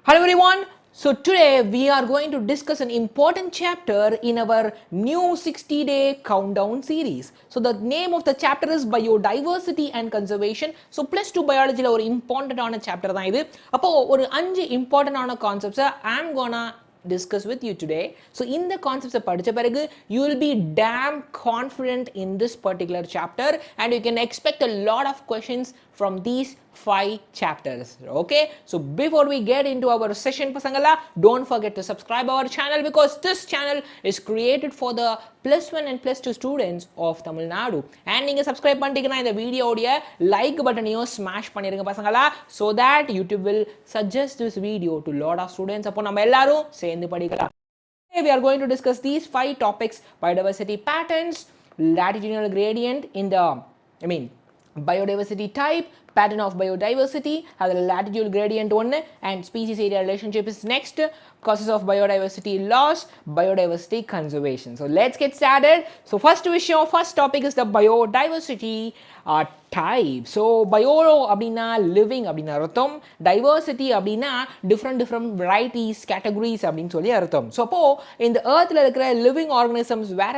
Hello everyone. So today we are going to discuss an important chapter in our new 60-day countdown series. So the name of the chapter is biodiversity and conservation. So plus 2 biology la or important ஆன chapter தான் இது. அப்போ ஒரு 5 important ஆன concepts I'm gonna discuss with you today. So in the concepts படிச்ச பிறகு you will be damn confident in this particular chapter and you can expect a lot of questions from these 5 chapters. Okay, so before we get into our session pasangala, don't forget to subscribe our channel because this channel is created for the plus 1 and plus 2 students of Tamil Nadu. And நீங்க subscribe பண்ணிட்டீங்கன்னா இந்த வீடியோடைய like பட்டனையும் smash பண்ணிருங்க பசங்களா, so that YouTube will suggest this video to lot of students. அப்போ நம்ம எல்லாரும் சேர்ந்து படிக்கலாம். Today we are going to discuss these 5 topics: biodiversity patterns, latitudinal gradient in the biodiversity type, pattern of biodiversity, adha latitude gradient one, and species area relationship is next, causes of biodiversity loss, biodiversity conservation. So let's get started. So first topic is the biodiversity type. So bio அப்படினா living அப்படினா அர்த்தம், diversity அப்படினா different varieties, categories அப்படின்னு சொல்லி அர்த்தம். So அப்போ இந்த earthல இருக்கிற living organisms வேற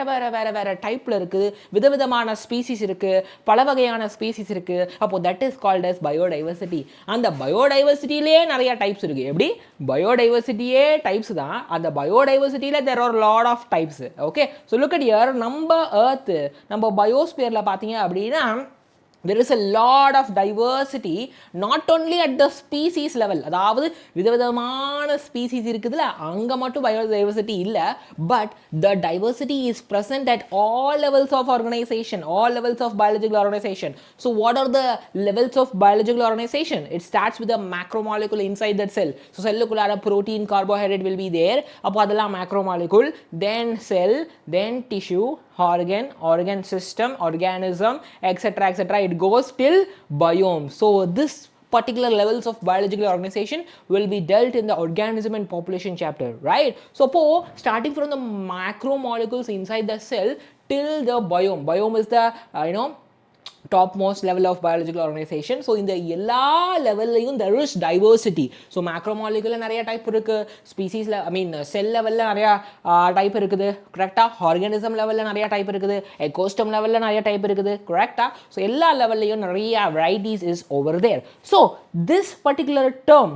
டைப்ல இருக்குது, விதவிதமான ஸ்பீசிஸ் இருக்கு, பல வகையான ஸ்பீசிஸ் இருக்கு. அப்போ that is called as biodiversity. அந்த biodiversityலயே நிறைய டைப்ஸ் இருக்கு. எப்படி biodiversityயே டைப்ஸ் தான், அந்த biodiversityல there are lot of types. Okay, so look at here, நம்ம earth நம்ம பயோஸ்பியர்ல பார்த்தீங்க அப்படின்னா there is a lot of diversity not only at the species level, அதாவது விதவிதமான ஸ்பீசிஸ் இருக்குதுல அங்க மட்டும் biodiversity இல்ல, but the diversity is present at all levels of organization, all levels of biological organization. So what are the levels of biological organization? It starts with a macromolecule inside that cell. So cellular protein, carbohydrate will be there, அப்போ அதெல்லாம் macromolecule, then cell, then tissue, organ system, organism, etc. It goes till biome. So this particular levels of biological organization will be dealt in the organism and population chapter, right? So starting from the macromolecules inside the cell till the biome is the topmost level of biological organization. So இந்த எல்லா லெவல்லையும் there is diversity. So macromolecule நிறைய type இருக்கு, ஸ்பீசிஸ்ல செல் லெவல்ல நிறைய type இருக்குது, கரெக்டா? Organism லெவல்ல நிறைய டைப் இருக்குது, எக்கோசிஸ்டம் லெவல்ல நிறைய டைப் இருக்குது, கரெக்டா? ஸோ எல்லா லெவல்லையும் நிறைய varieties is over there. So this particular term,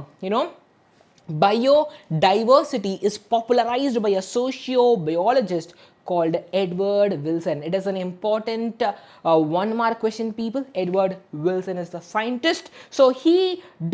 biodiversity is popularized by a sociobiologist called Edward Wilson. It is an important one mark question, people. Edward Wilson is the scientist. So he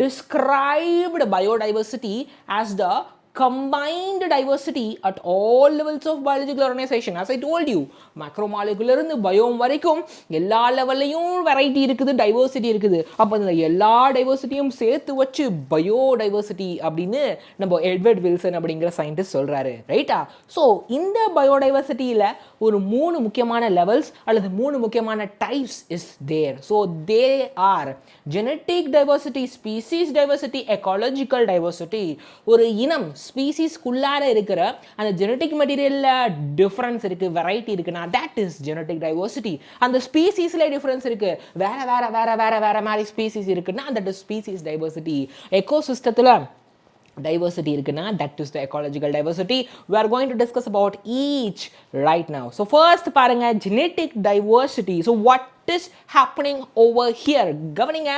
described biodiversity as the combined diversity at all levels of biological organization. As I told you, macromolecular இருந்து biome வரைக்கும் எல்லா லெவல்லையும் variety இருக்குது, diversity இருக்குது. அப்போ இந்த எல்லா டைவர்சிட்டியும் சேர்த்து வச்சு பயோடைவர்சிட்டி அப்படின்னு நம்ம எட்வர்ட் வில்சன் அப்படிங்கிற சயின்டிஸ்ட் சொல்றாரு, ரைட்டா? ஸோ இந்த பயோடைவர்சிட்டியில் ஒரு 3 முக்கியமான லெவல்ஸ் அல்லது 3 முக்கியமான types is there. So they are genetic diversity, species diversity, ecological diversity. ஒரு இனம் ஸ்பீசிஸ்க்குள்ளார இருக்கிற அந்த ஜெனட்டிக் மெட்டீரியலில் டிஃப்ரென்ஸ் இருக்குது, வெரைட்டி இருக்குன்னா that is genetic diversity. அந்த ஸ்பீசிஸில் டிஃப்ரென்ஸ் இருக்குது, வேற மாதிரி ஸ்பீசிஸ் இருக்குன்னா that is species diversity. எக்கோசிஸ்டத்தில் diversity இருக்குன்னா that is the ecological diversity. We are going to discuss about each right now. So first பாருங்க, genetic diversity. So what is happening over here? கவனிங்க,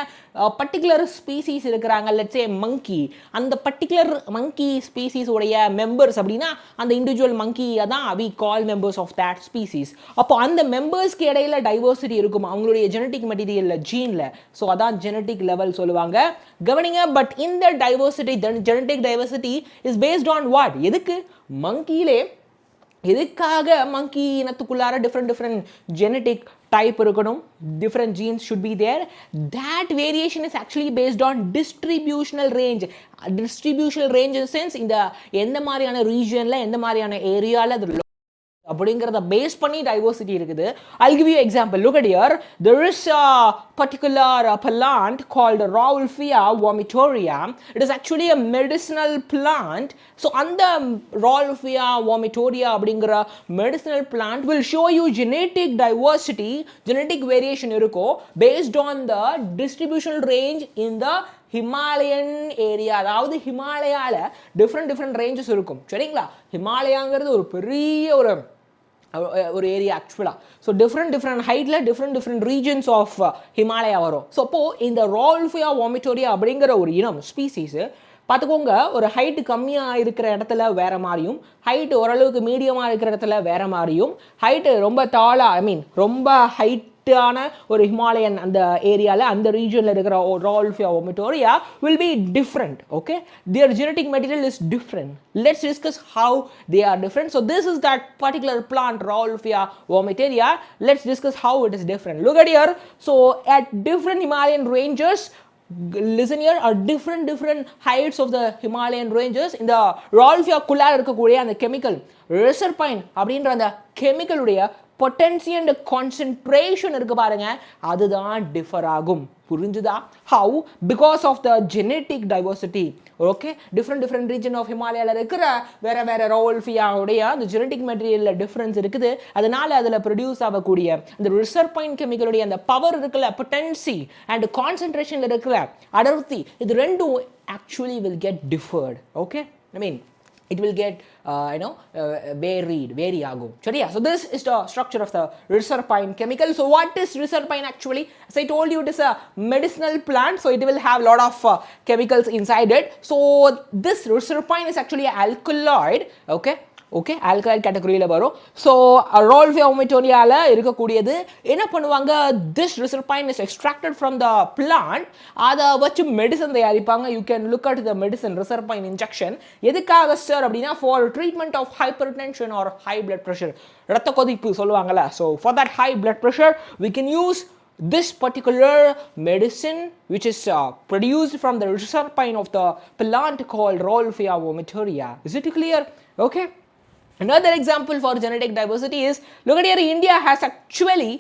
particular species இருக்கிறாங்க, let's say monkey. அந்த particular monkey species உடைய members அப்படின்னா அந்த individual monkey தான் we call members of that species. அப்போ அந்த மெம்பர்ஸ்க்கு இடையில டைவர்சிட்டி இருக்கும் அவங்களுடைய ஜெனட்டிக் மெட்டீரியல்ல, ஜீன்ல. ஸோ அதான் ஜெனட்டிக் லெவல் சொல்லுவாங்க. கவனிங்க, பட் இந்த diversity, genetic diversity is based on what? எதுக்கு? மங்கியிலே எதுக்காக மங்கி இனத்துக்குள்ளார டிஃப்ரெண்ட் ஜெனட்டிக் type இருக்கணும், different genes should be there. That variation is actually based on distributional range. Distributional range in the sense இந்த எந்த மாதிரியான ரீஜியன்ல எந்த மாதிரியான ஏரியால அது அப்படிங்கிறத பேஸ் பண்ணி டைவர்சிட்டி இருக்குது. I'll give you an example. Look at here. There is a particular plant called Rauwolfia vomitoria. It is actually a medicinal plant. So அந்த Rauwolfia vomitoria அப்படிங்கிற medicinal plant will show you genetic diversity, genetic variation இருக்கும் based on the distributional range in the Himalayan area, அதாவது ஹிமாலயாவில் different ranges இருக்கும் சரிங்களா. ஹிமாலயாங்கிறது ஒரு பெரிய ஒரு area ஆக்சுவலாக. ஸோ டிஃப்ரெண்ட் ஹைட்டில் டிஃப்ரெண்ட் ரீஜன்ஸ் ஆஃப் ஹிமாலயா வரும். ஸோ அப்போது இந்த ரால்ஃபியா வாமிட்டோரியா அப்படிங்கிற ஒரு இனம் ஸ்பீசிஸு பார்த்துக்கோங்க, ஒரு ஹைட்டு கம்மியாக இருக்கிற இடத்துல வேறு மாதிரியும், ஹைட்டு ஓரளவுக்கு மீடியமாக இருக்கிற இடத்துல வேறு மாதிரியும், ஹைட்டு ரொம்ப டாலாக ரொம்ப ஹைட்டான ஒரு ஹிமாலயன் அந்த ஏரியாவில் அந்த ரீஜனில் இருக்கிற ரால்ஃபியா வாமிட்டோரியா will be different. Okay, their genetic material is different. Let's discuss how they are different. So this is that particular plant Raulfia vomitoria. Let's discuss how it is different. Look at here. So at different Himalayan ranges, listen here, are different heights of the Himalayan ranges. In the Raulfia குள்ளா இருக்கக்கூடிய அந்த chemical ரிசர்பைன் அப்படின்ற அந்த கெமிக்கலுடைய potency and concentration இருக்கு பாருங்க, அதுதான் differ ஆகும். புரிஞ்சுதா? How? Because of the genetic diversity. Okay, different region of ஹிமாலயாவில் இருக்கிற வேற ரால்ஃபியாவுடைய அந்த ஜெனட்டிக் மெட்டீரியலில் டிஃப்ரென்ஸ் இருக்குது. அதனால அதில் ப்ரொடியூஸ் ஆகக்கூடிய அந்த ரிசர்பைன் கெமிக்கலுடைய அந்த பவர் இருக்குல்ல, பொட்டன்சி அண்ட் கான்சென்ட்ரேஷனில் இருக்கிற அடர்த்தி, இது ரெண்டும் actually will get deferred. Okay, it will get vary ஆகும் சரியா. So this is the structure of the reserpine chemical. So what is reserpine actually? As I told you, it is a medicinal plant, so it will have a lot of chemicals inside it. So this reserpine is actually an alkaloid. Okay, alkaloid கேட்டகரியில் வரும். So rauvolfia வாமிட்டோரியாவில் இருக்கக்கூடியது என்ன பண்ணுவாங்க, this reserpine is extracted from the plant. அதை வச்சு medicine தயாரிப்பாங்க. You can look at the medicine reserpine injection. எதுக்காக சார் அப்படின்னா, for treatment of hypertension or high blood pressure, ரத்த கொதிப்பு சொல்லுவாங்கல்ல. So for that high blood pressure we can use this particular medicine which is produced from the reserpine of the plant called Raulfia vomitoria. Is it clear? Okay. Another example for genetic diversity is, look at here, India has actually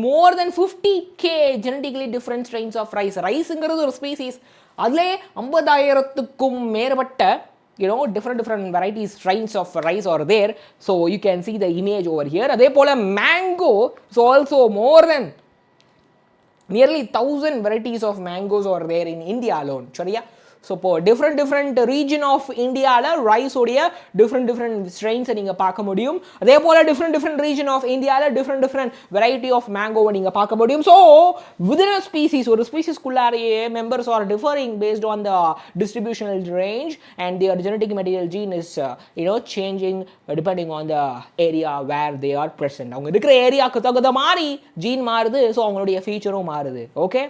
more than 50k genetically different strains of rice. Riceங்கிறது ஒரு species, அதிலே 50,000க்கும் மேற்பட்ட different varieties, strains of rice are there. So you can see the image over here. அதே போல mango is also more than nearly 1,000 varieties of mangoes are there in India alone. சரியா? So இப்போ different region of இந்தியாவில் ரைஸோடைய different ஸ்ட்ரெயின்ஸை நீங்கள் பார்க்க முடியும். அதே போல் டிஃப்ரெண்ட் ரீஜன் ஆஃப் இந்தியாவில் டிஃப்ரெண்ட் வெரைட்டி ஆஃப் மேங்கோவை நீங்கள் பார்க்க முடியும். ஸோ விதின் அ ஸ்பீசிஸ், ஒரு ஸ்பீசிஸ்குள்ளாரையே members are differing based on the distributional range and their genetic material gene is changing depending on the area where they are present. அவங்க இருக்கிற ஏரியாவுக்கு தகுந்த மாதிரி ஜீன் மாறுது, ஸோ அவங்களுடைய ஃபீச்சரும் மாறுது. Okay,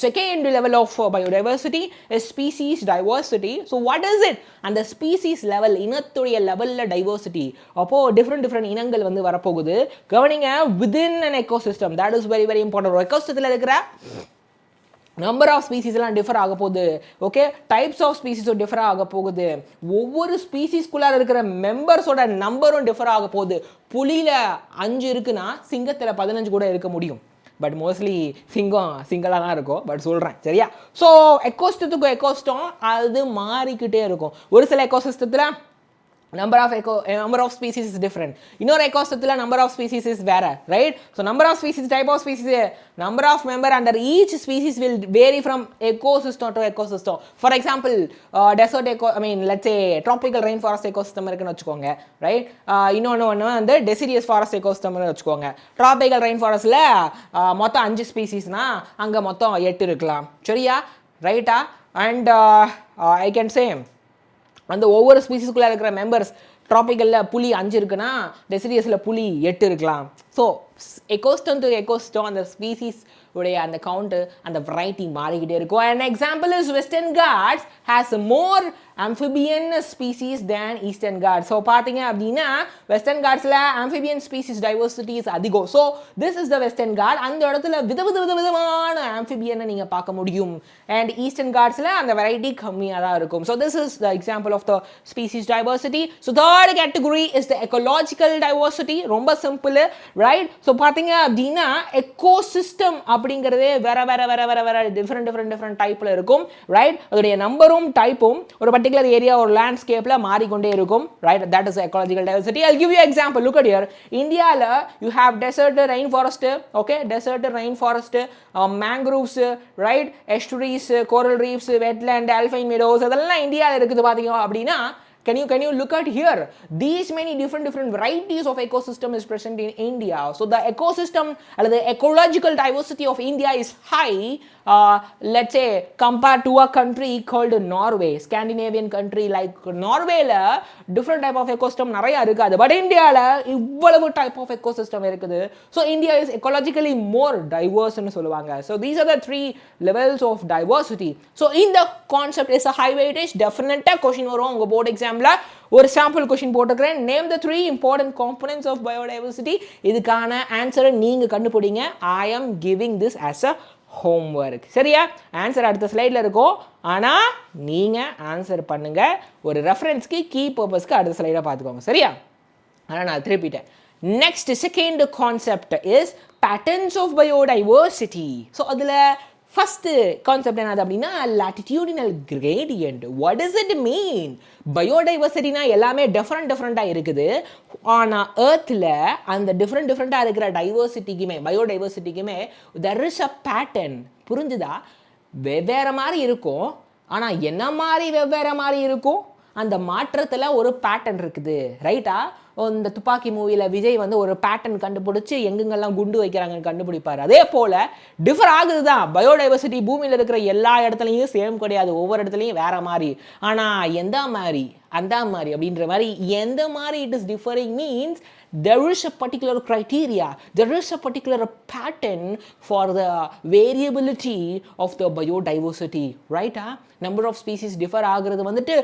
second level of biodiversity is species diversity. So what is it? And the species level, இனத்துடைய லெவலில் diversity, அப்போது டிஃப்ரெண்ட் இனங்கள் வந்து வரப்போகுது. கவனிங்க, within an ecosystem, that is very important. ஒரு எக்கோசிஸ்டத்தில் இருக்கிற நம்பர் ஆஃப் ஸ்பீசிஸ்லாம் டிஃபர் ஆக போகுது. ஓகே, டைப்ஸ் ஆஃப் ஸ்பீசிஸும் டிஃபர் ஆக போகுது. ஒவ்வொரு ஸ்பீசிஸ்குள்ளார இருக்கிற மெம்பர்ஸோட நம்பரும் டிஃபர் ஆக போகுது. புலியில் 5 இருக்குன்னா சிங்கத்தில் 15 கூட இருக்க முடியும். பட் மோஸ்ட்லி சிங்கிளாக தான் இருக்கும். பட் சொல்கிறேன் சரியா. ஸோ எக்கோசிஸ்டத்துக்கும் எக்கோசிஸ்டம் அது மாறிக்கிட்டே இருக்கும். ஒரு சில எக்கோசிஸ்டத்தில் number of species is different. இன்னொரு எக்கோசிஸ்டத்தில் number of species is வேற, right? So number of species, type of species, number of member under each species will vary from ecosystem to ecosystem. For example, desert let's say tropical rainforest ecosystem இருக்குன்னு வச்சுக்கோங்க, right? இன்னொன்று வந்து deciduous forest ecosystem வச்சுக்கோங்க. tropical rainforestல மொத்தம் 5 ஸ்பீசிஸ்னா அங்கே மொத்தம் 8 இருக்கலாம். சரியா, ரைட்டா? அண்ட் ஐ கேன் சே அந்த ஒவ்வொரு ஸ்பீசிஸ்குள்ளே இருக்கிற மெம்பர்ஸ், ட்ராபிக்கலில் புலி 5 இருக்குன்னா டெசிடியஸில் புலி 8 இருக்கலாம். ஸோ எக்கோசிஸ்டம் டு எக்கோசிஸ்டம் அந்த ஸ்பீசிஸ் உடைய அந்த கவுண்ட்டு அந்த வெரைட்டி மாறிக்கிட்டே இருக்கும். And example is Western Ghats has more amphibian species than eastern Ghats. So பார்த்தீங்க அப்படின்னா வெஸ்டர்ன் காட்ஸில் amphibian species diversity is அதிகம். ஸோ this is the western Ghat. அந்த இடத்துல விதமான amphibian நீங்கள் பார்க்க முடியும். அண்ட் ஈஸ்டர்ன் காட்ஸில் அந்த வெரைட்டி கம்மியாக தான் இருக்கும். So this is the example of the species diversity. So third category is the ecological diversity. ரொம்ப சிம்பிள், ரைட்? ஸோ பார்த்தீங்க அப்படின்னா ecosystem அப்படிங்கிறதே வேற டிஃப்ரெண்ட் டைப்பில் இருக்கும், ரைட்? அதோடைய நம்பரும் டைப்பும் ஒரு பர்டிகுலர் ஏரியா ஒரு லேண்ட்ஸ்கேப்பில் மாறிக்கொண்டே இருக்கும், right? That is ecological diversity. I'll give you example. Look at here. இந்தியாவில் you have desert rainforest, okay? Desert rainforest, mangroves, right? Estuaries, coral reefs, wetland, alpine meadows, அதெல்லாம் இந்தியாவில் இருக்குது பார்த்தீங்க அப்படின்னா, can you look at here? These many different varieties of ecosystem is present in India. So the ecosystem or the ecological diversity of India is high, let's say compared to a country called Norway, Scandinavian country like Norway la different type of ecosystem நிறைய இருக்குது, but India la இவ்வளவு type of ecosystem இருக்குது. So India is ecologically more diverse ன்னு சொல்லுவாங்க. So these are the three levels of diversity. So in the concept is a high weightage, definitely question வரும் உங்க board exam ஒரு sample question போட்டுக்கிறேன். Name the 3 important components of biodiversity. இதுக்கான ஆன்சரை நீங்க கண்டுபிடிங்க. I am giving this as a homework. சரியா? Answer அடுத்த ஸ்லைடில் இருக்கும், ஆனால் நீங்கள் ஆன்சர் பண்ணுங்க. ஒரு ரெஃபரன்ஸ்க்கு கீ பர்பஸ்க்கு அடுத்த ஸ்லைடை பார்த்துக்கோங்க. சரியா? ஆனால் நான் திருப்பிட்டேன். Next second concept is patterns of biodiversity. So அதில் ஃபஸ்ட்டு கான்செப்ட் என்னது அப்படின்னா latitudinal gradient. What is it mean? பயோடைவர்சிட்டினா எல்லாமே டிஃப்ரெண்ட்டாக இருக்குது, ஆனால் ஏர்த்தில் அந்த டிஃப்ரெண்ட்டாக இருக்கிற டைவர்சிட்டிக்குமே பயோடைவர்சிட்டிக்குமே தெர் இஸ் அ பேட்டர்ன். புரிஞ்சுதா? வெவ்வேறு மாதிரி இருக்கும், ஆனால் என்ன மாதிரி வெவ்வேறு மாதிரி இருக்கும்? அந்த மாற்றத்தில் ஒரு பேட்டர்ன் இருக்குது, ரைட்டா? இந்த துப்பாக்கி மூவியில் விஜய் வந்து ஒரு பேட்டர்ன் கண்டுபிடிச்சி எங்கெங்கெல்லாம் குண்டு வைக்கிறாங்கன்னு கண்டுபிடிப்பார். அதே போல் டிஃபர் ஆகுது தான் பயோடைவர்சிட்டி. பூமியில் இருக்கிற எல்லா இடத்துலையும் சேம் கிடையாது, ஒவ்வொரு இடத்துலையும் வேற மாதிரி. ஆனால் எந்த மாதிரி அந்த மாதிரி அப்படின்ற மாதிரி எந்த மாதிரி it is differing means there is a particular criteria, there is a particular pattern for the variability of the biodiversity, right? Number of species differ ஆகிறது வந்துட்டு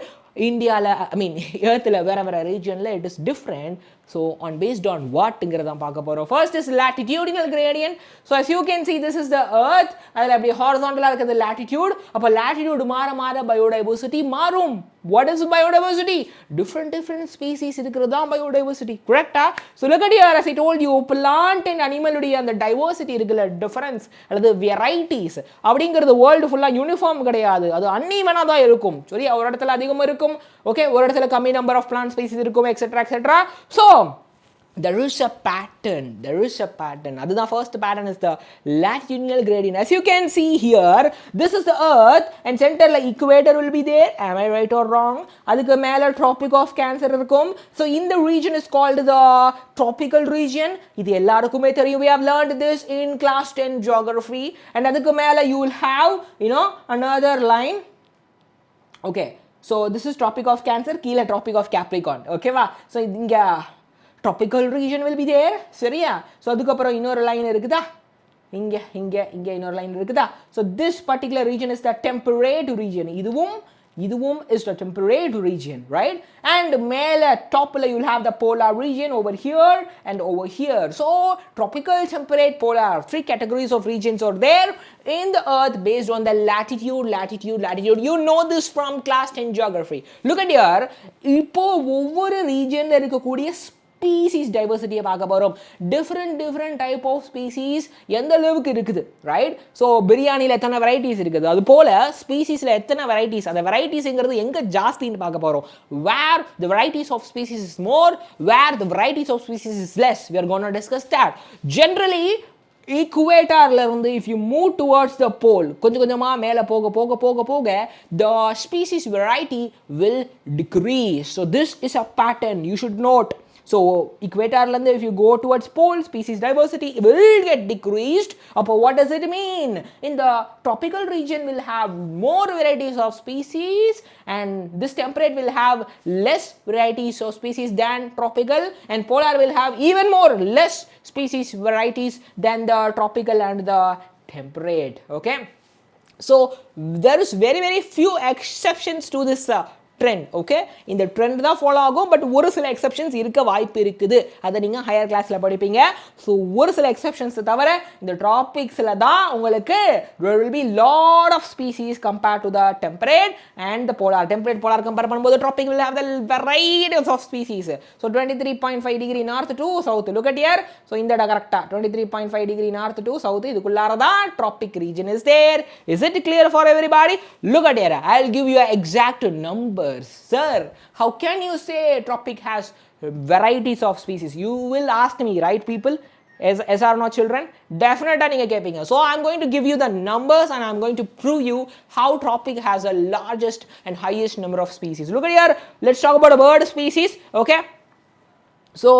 இந்தியாவில், ஐ மீன் எர்த்தில் வேற ரீஜனில் it is different. So on based on வாட்ங்கிறத பார்க்க போகிறோம். First is latitudinal gradient. ஸோ as you can see this is the earth. அதில் அப்படி ஹாரிசான்டலாக இருக்கிறது latitude. அப்போ latitude மாற பயோடைவர்சிட்டி மாறும். What is biodiversity? Different species இருக்கிறது தான் biodiversity, correct? So look at here, as I told you, plant and animal உடைய அந்த diversity இருக்குல்ல, difference அல்லது varieties அப்படிங்கிறது வேர்ல்டு ஃபுல்லாக யூனிஃபார்ம் கிடையாது, அது அன்ஈவனாக தான் இருக்கும். சரி, ஒரு இடத்துல அதிகமாக இருக்கும், ஓகே, ஒரு இடத்துல கம்மி நம்பர் ஆஃப் பிளான்ட் ஸ்பீசிஸ் இருக்கும், etcetera. So there is a pattern. The first pattern is the latitudinal gradient. As you can see here, this is the earth and center like equator will be there. Am I right or wrong? adukku mela tropic of cancer irukum. So in the region is called the tropical region. Idu ellarkume theriyum, we have learned this in class 10 geography. And adukku mela you will have, another line. Okay, so this is tropic of cancer, keela tropic of capricorn, okay va? So inga tropical region will be there. சரியா? So அதுக்கப்புறம் இன்னொரு line இருக்குதா, இங்கே இன்னொரு line இருக்குதா. So this particular region is the temperate region. இதுவும் is the temperate region, right? And மேலே டாப்பில் you will have the polar region over here and over here. So tropical, temperate, polar, 3 categories of regions are there in the earth based on the latitude. You know this from class 10 geography. Look at here. இப்போ ஒவ்வொரு ரீஜனில் இருக்கக்கூடிய species டைவர்சிட்டியை பார்க்க போகிறோம். Different type of species எந்த அளவுக்கு இருக்குது, right? So பிரியாணியில் எத்தனை வெரைட்டிஸ் இருக்குது, அது போல் ஸ்பீசிஸில் எத்தனை வெரைட்டிஸ், அந்த வெரைட்டிஸுங்கிறது எங்கே ஜாஸ்தின்னு பார்க்க போகிறோம். Where the varieties of species is more, where the varieties of species is less. we are going to discuss that. Generally ஈக்குவேட்டரில் இருந்து if you move towards the pole, கொஞ்சமாக மேலே போக the species variety will decrease. So this is a pattern you should note. So equator lande if you go towards pole, species diversity will get decreased. Appo what does it mean? In the tropical region will have more varieties of species and this temperate will have less varieties of species than tropical, and polar will have even more less species varieties than the tropical and the temperate. Okay, so there is very few exceptions to this trend. Okay, இந்த trend தான் follow ஆகும். But ஒரு சில exceptions இருக்க வாய்ப்பு இருக்குது. அதை நீங்கள் ஹையர் கிளாஸில் படிப்பீங்க. ஸோ ஒரு சில எக்ஸப்ஷன்ஸ் தவிர இந்த ட்ராபிக்ஸில் தான் உங்களுக்கு there will be lot of species compared to the temperate and the polar. Temperate polar compare பண்ணும்போது tropic will have the varieties of species. So 23.5 degree north to south. Look at here. So இந்த இடம் கரெக்டா 23.5 degree north to south இதுக்குள்ளார தான் tropic region is there. Is it clear for everybody? Look at here. I'll give you exact numbers. Sir, how can you say tropic has varieties of species? You will ask me, right people? As are not children? Definitely நீங்க கேட்பீங்க. So I'm going to give you the numbers and I'm going to prove you how tropic has the largest and highest number of species. Look at here. Let's talk about a bird species. Okay. So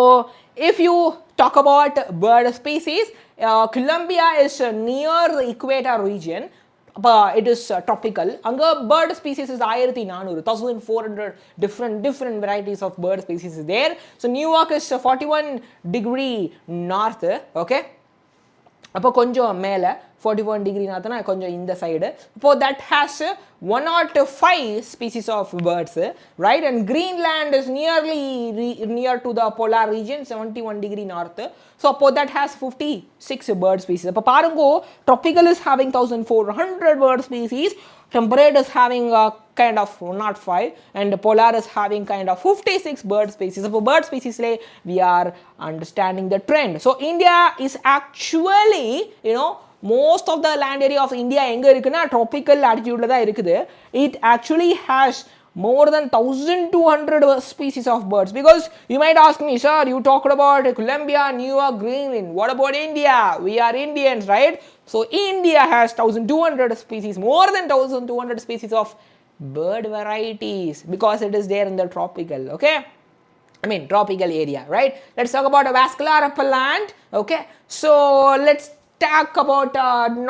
if you talk about bird species, Colombia is near the equator region. It is tropical. Anga bird species is 1400 different varieties of bird species is there. So New York is 41 degree north. Okay, அப்போ கொஞ்சம் மேலே 41 degree northனா கொஞ்சம் இந்த side. இப்போ that has 105 species of birds, right? And Greenland is near to the polar region, 71 degree north. So அப்போ that has 56 bird species. அப்போ பாருங்கோ, tropical is having 1400 bird species, temperate is having kind of 105 and polar is having kind of 56 bird species. So for bird species we are understanding the trend. So India is actually, you know, most of the land area of India எங்க இருக்குன்னா tropical latitude தான் இருக்குது. It actually has more than 1200 species of birds. Because you might ask me, sir, you talked about Colombia, New York, Greenland. What about India? We are Indians, right? So India has 1200 species, more than 1200 species of bird varieties because it is there in the tropical, okay? I mean tropical area, right? Let's talk about a vascular plant. Okay, so let's talk about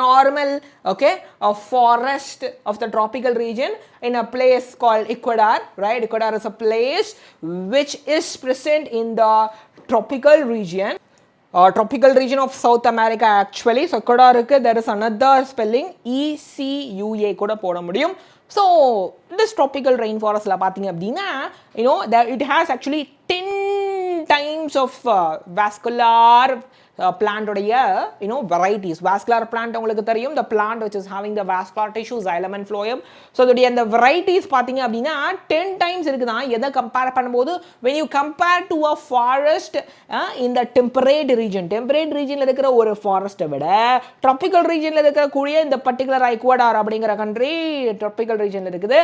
normal, okay, a forest of the tropical region in a place called Ecuador, right? Ecuador is a place which is present in the tropical region. Tropical region of South America actually. So Ecuador there is another spelling ECUA கூட போட முடியும். So this tropical rainforest la பாத்தீங்க அப்படினா, you know, that it has actually 10 times of vascular plant உடைய, you know, varieties. Vascular plant உங்களுக்கு தெரியும், the plant which is having the vascular tissue, xylem and phloem. So the varieties பாத்தீங்க அப்படினா 10 times இருக்குதான். எதை compare பண்ணும்போது, when you compare to a forest in the temperate region இருக்கிற ஒரு forest விட tropical regionல இருக்கிற கூடிய இந்த particular Ecuador அப்படிங்கிற country tropical regionல இருக்குது.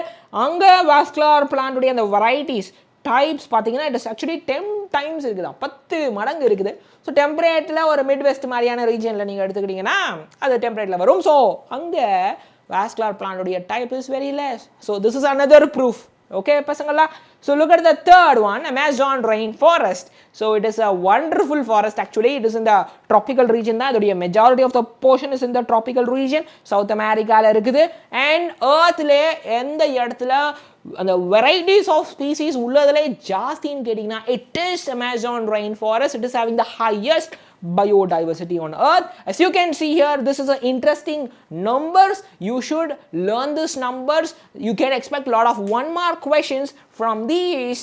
அங்க vascular plant உடைய அந்த varieties types பார்த்தீங்கன்னா it is actually 10 times இருக்குதா, 10 மடங்கு இருக்குது. ஸோ டெம்பரேட்டில் ஒரு மிட்வெஸ்ட் மாதிரியான ரீஜனில் நீங்கள் எடுத்துக்கிட்டிங்கன்னா அது டெம்பரேட்டில் வரும். ஸோ அங்கே வாஸ்குலர் பிளான்டுடைய type is very less. So this is another proof. Okay, pasangala. So look at the third one, Amazon rainforest. So it is a wonderful forest actually. It is in the tropical region. The majority of the portion is in the tropical region. South America la irukudhu. And earth le endha edathila and the varieties of species ulladhile jaasti nu ketingna, it is Amazon rainforest. It is having the highest biodiversity on earth. As you can see here, this is an interesting numbers. You should learn these numbers. You can expect a lot of 1 mark questions from these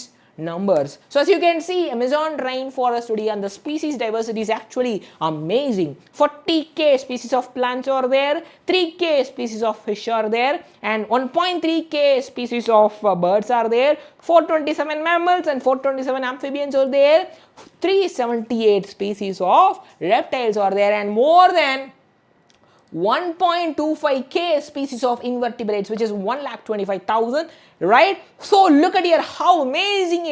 numbers. So as you can see, Amazon rainforest today and the species diversity is actually amazing. 40k species of plants are there, 3k species of fish are there, and 1.3k species of birds are there, 427 mammals and 427 amphibians are there, 378 species of reptiles are there, and more than 1.25k species of invertebrates, which is 1,25,000, right? So look at here how amazing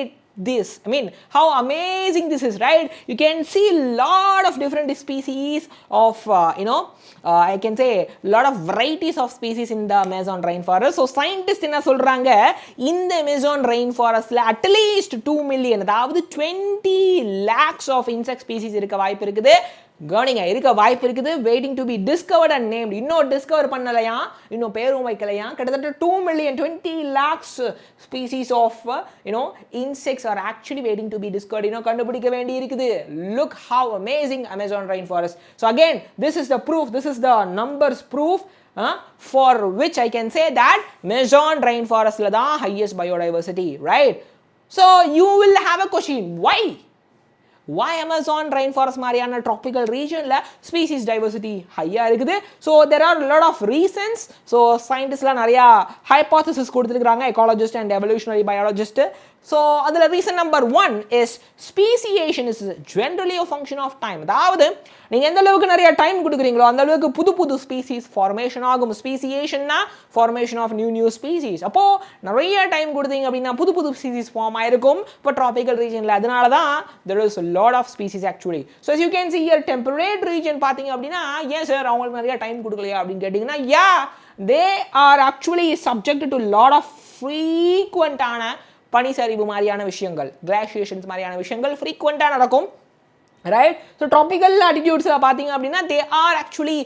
how amazing this is, right? You can see a lot of different species of I can say a lot of varieties of species in the Amazon rainforest. So scientists என்ன சொல்றாங்க, இந்த Amazon rainforest ல at least 2 million, அதாவது 20 lakhs of insect species இருக்க வாய்ப்பு இருக்குது. கவனிங்க, இருக்க வாய்ப்பு இருக்குது. Waiting to be discovered and named. இன்னும் டிஸ்கவர் பண்ணலையா, இன்னும் பேரும் வைக்கலையா. கிட்டத்தட்ட 2 million 20 lakhs species of insects are actually waiting to be discovered. இன்னும் கண்டுபிடிக்க வேண்டி இருக்குது. Look how amazing Amazon rainforest. So again, this is the proof, this is the numbers proof. for which I can say that Amazon rainforest la da highest biodiversity, right? So you will have a question, why Amazon rainforest மாதிரியான tropical regionல species diversity ஹையா இருக்குது? So there are a lot of reasons. So scientists நிறைய hypothesis கொடுத்திருக்காங்க, ecologist and evolutionary biologist. So அதுல reason number 1 is speciation is generally a function of time. அதாவது நீங்க எந்த அளவுக்கு நிறைய டைம் கொடுக்குறீங்களோ அந்த அளவுக்கு புது புது ஸ்பீசிஸ் ஃபார்மேஷன் ஆகும். ஸ்பீசியேஷன்னா ஃபார்மேஷன் ஆஃப் நியூ ஸ்பீசிஸ். அப்போ நிறைய டைம் கொடுத்தீங்க அப்படின்னா புது புது ஸ்பீசிஸ் ஃபார்ம் ஆயிருக்கும் இப்போ ட்ராபிக்கல் ரீஜனில். அதனால தான் there is a lot of species actually. So as you can see here, temperate region பார்த்தீங்க அப்படின்னா ஏன் சார் அவங்களுக்கு நிறைய டைம் கொடுக்கலையா அப்படின்னு கேட்டிங்கன்னா, yeah, they are actually subjected to lot of frequent ஆன பனிச்சரிவு மாதிரியான விஷயங்கள், கிளாசியேஷன்ஸ் மாதிரியான விஷயங்கள் ஃப்ரீக்வெண்ட்டாக நடக்கும், right? So tropical latitudes பார்த்தீங்க அப்படின்னா they are actually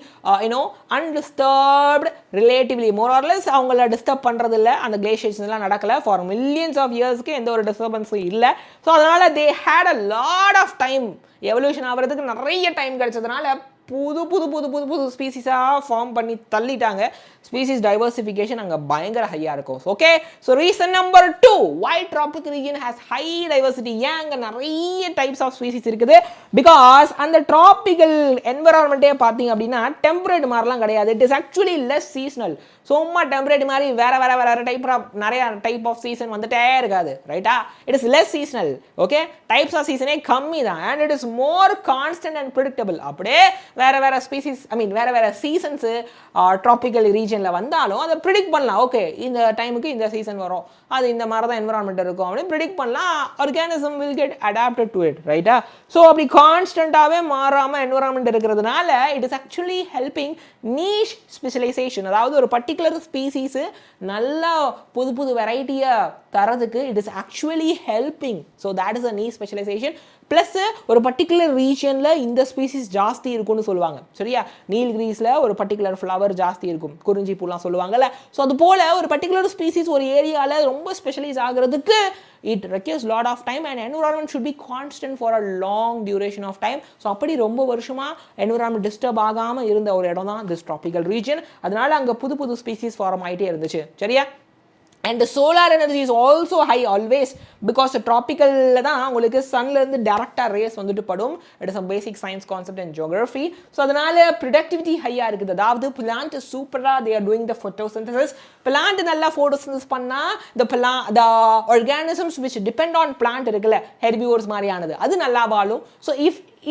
undisturbed relatively, more or less அவங்கள டிஸ்டர்ப் பண்ணுறது இல்லை, அந்த கிளேஷியேஷன்ஸ்லாம் நடக்கலை for millions of yearsக்கு எந்த ஒரு டிஸ்டர்பன்ஸும் இல்லை. ஸோ அதனால் they had a lot of time, evolution ஆகிறதுக்கு நிறைய டைம் கிடைச்சதுனால புது புது புது புது புது ஸ்பீசிஸாக ஃபார்ம் பண்ணி தள்ளிட்டாங்க. ஸ்பீசிஸ் டைவர்சிஃபிகேஷன் அங்கே பயங்கர ஹையாக இருக்கும். Okay, so reason number 2 why tropic region has high diversity, ஏன் அங்கே நிறைய டைப்ஸ் ஆஃப் ஸ்பீசிஸ் இருக்குது? பிகாஸ் அந்த ட்ராபிக்கல் என்விரான்மெண்ட்டே பார்த்தீங்க அப்படின்னா டெம்பரேட் மாதிரிலாம் கிடையாது. It is actually less seasonal. சும்மா டெம்பரேட் மாதிரி வேற வேற வேற டைப் நிறைய டைப் ஆஃப் சீசன் வந்துட்டே இருக்காது, ரைட்டா? It is less seasonal. Okay, types of சீசனே கம்மி தான். And it is more constant and predictable. அப்படியே வேற வேற ஸ்பீசிஸ், வேற வேற சீசன்ஸ் ட்ராபிக்கல் ரீஜனில் வந்தாலும் அதை ப்ரிடிக்ட் பண்ணலாம். ஓகே, இந்த டைமுக்கு இந்த சீசன் வரும், அது இந்த மாதிரி தான் என்விரான்மெண்ட் இருக்கும் அப்படின்னு ப்ரிடிக்ட் பண்ணலாம். Organism will get adapted to it, ரைட்டா? ஸோ அப்படி கான்ஸ்டன்ட்டாகவே மாறாமல் என்விரான்மெண்ட் இருக்கிறதுனால it is actually helping niche specialization. அதாவது ஒரு பர்டிகுலர் ஸ்பீசிஸு நல்லா புது புது வெரைட்டியை தரதுக்கு it is actually helping. So that is a niche specialization. Plus ஒரு பர்டிகுலர் ரீஜனில் இந்த ஸ்பீசிஸ் ஜாஸ்தி இருக்கும்னு சொல்லுவாங்க, சரியா? நீல்கிரீஸில் ஒரு பர்டிகுலர் ஃப்ளவர் ஜாஸ்தி இருக்கும், குறிஞ்சி பூலாம் சொல்லுவாங்கல்ல. ஸோ அது போல் ஒரு பர்டிகுலர் ஸ்பீசிஸ் ஒரு ஏரியாவில் ரொம்ப ஸ்பெஷலைஸ் ஆகிறதுக்கு it requires lot of time and environment should be constant for a long duration of time. So அப்படி ரொம்ப வருஷமா என்விரான்மெண்ட் டிஸ்டர்ப் ஆகாமல் இருந்த ஒரு இடம் தான் திஸ் ட்ராபிக்கல் ரீஜன். அதனால அங்கே புது புது ஸ்பீசிஸ் ஃபார்ம் ஆகிட்டே இருந்துச்சு, சரியா? And the solar energy is also high always because the tropical தான் உங்களுக்கு sunல இருந்து டைரக்டா ரேஸ் வந்துட்டு படும். It is a basic science concept in geography. So அதனால productivity ஹையா இருக்குது. அதாவது plant சூப்பரா they are doing the photosynthesis. Plant நல்லா photosynthesis பண்ணா the organisms which depend on plant இருக்குல்ல, herbivores மாதிரியானது, அது நல்லா வாழும். So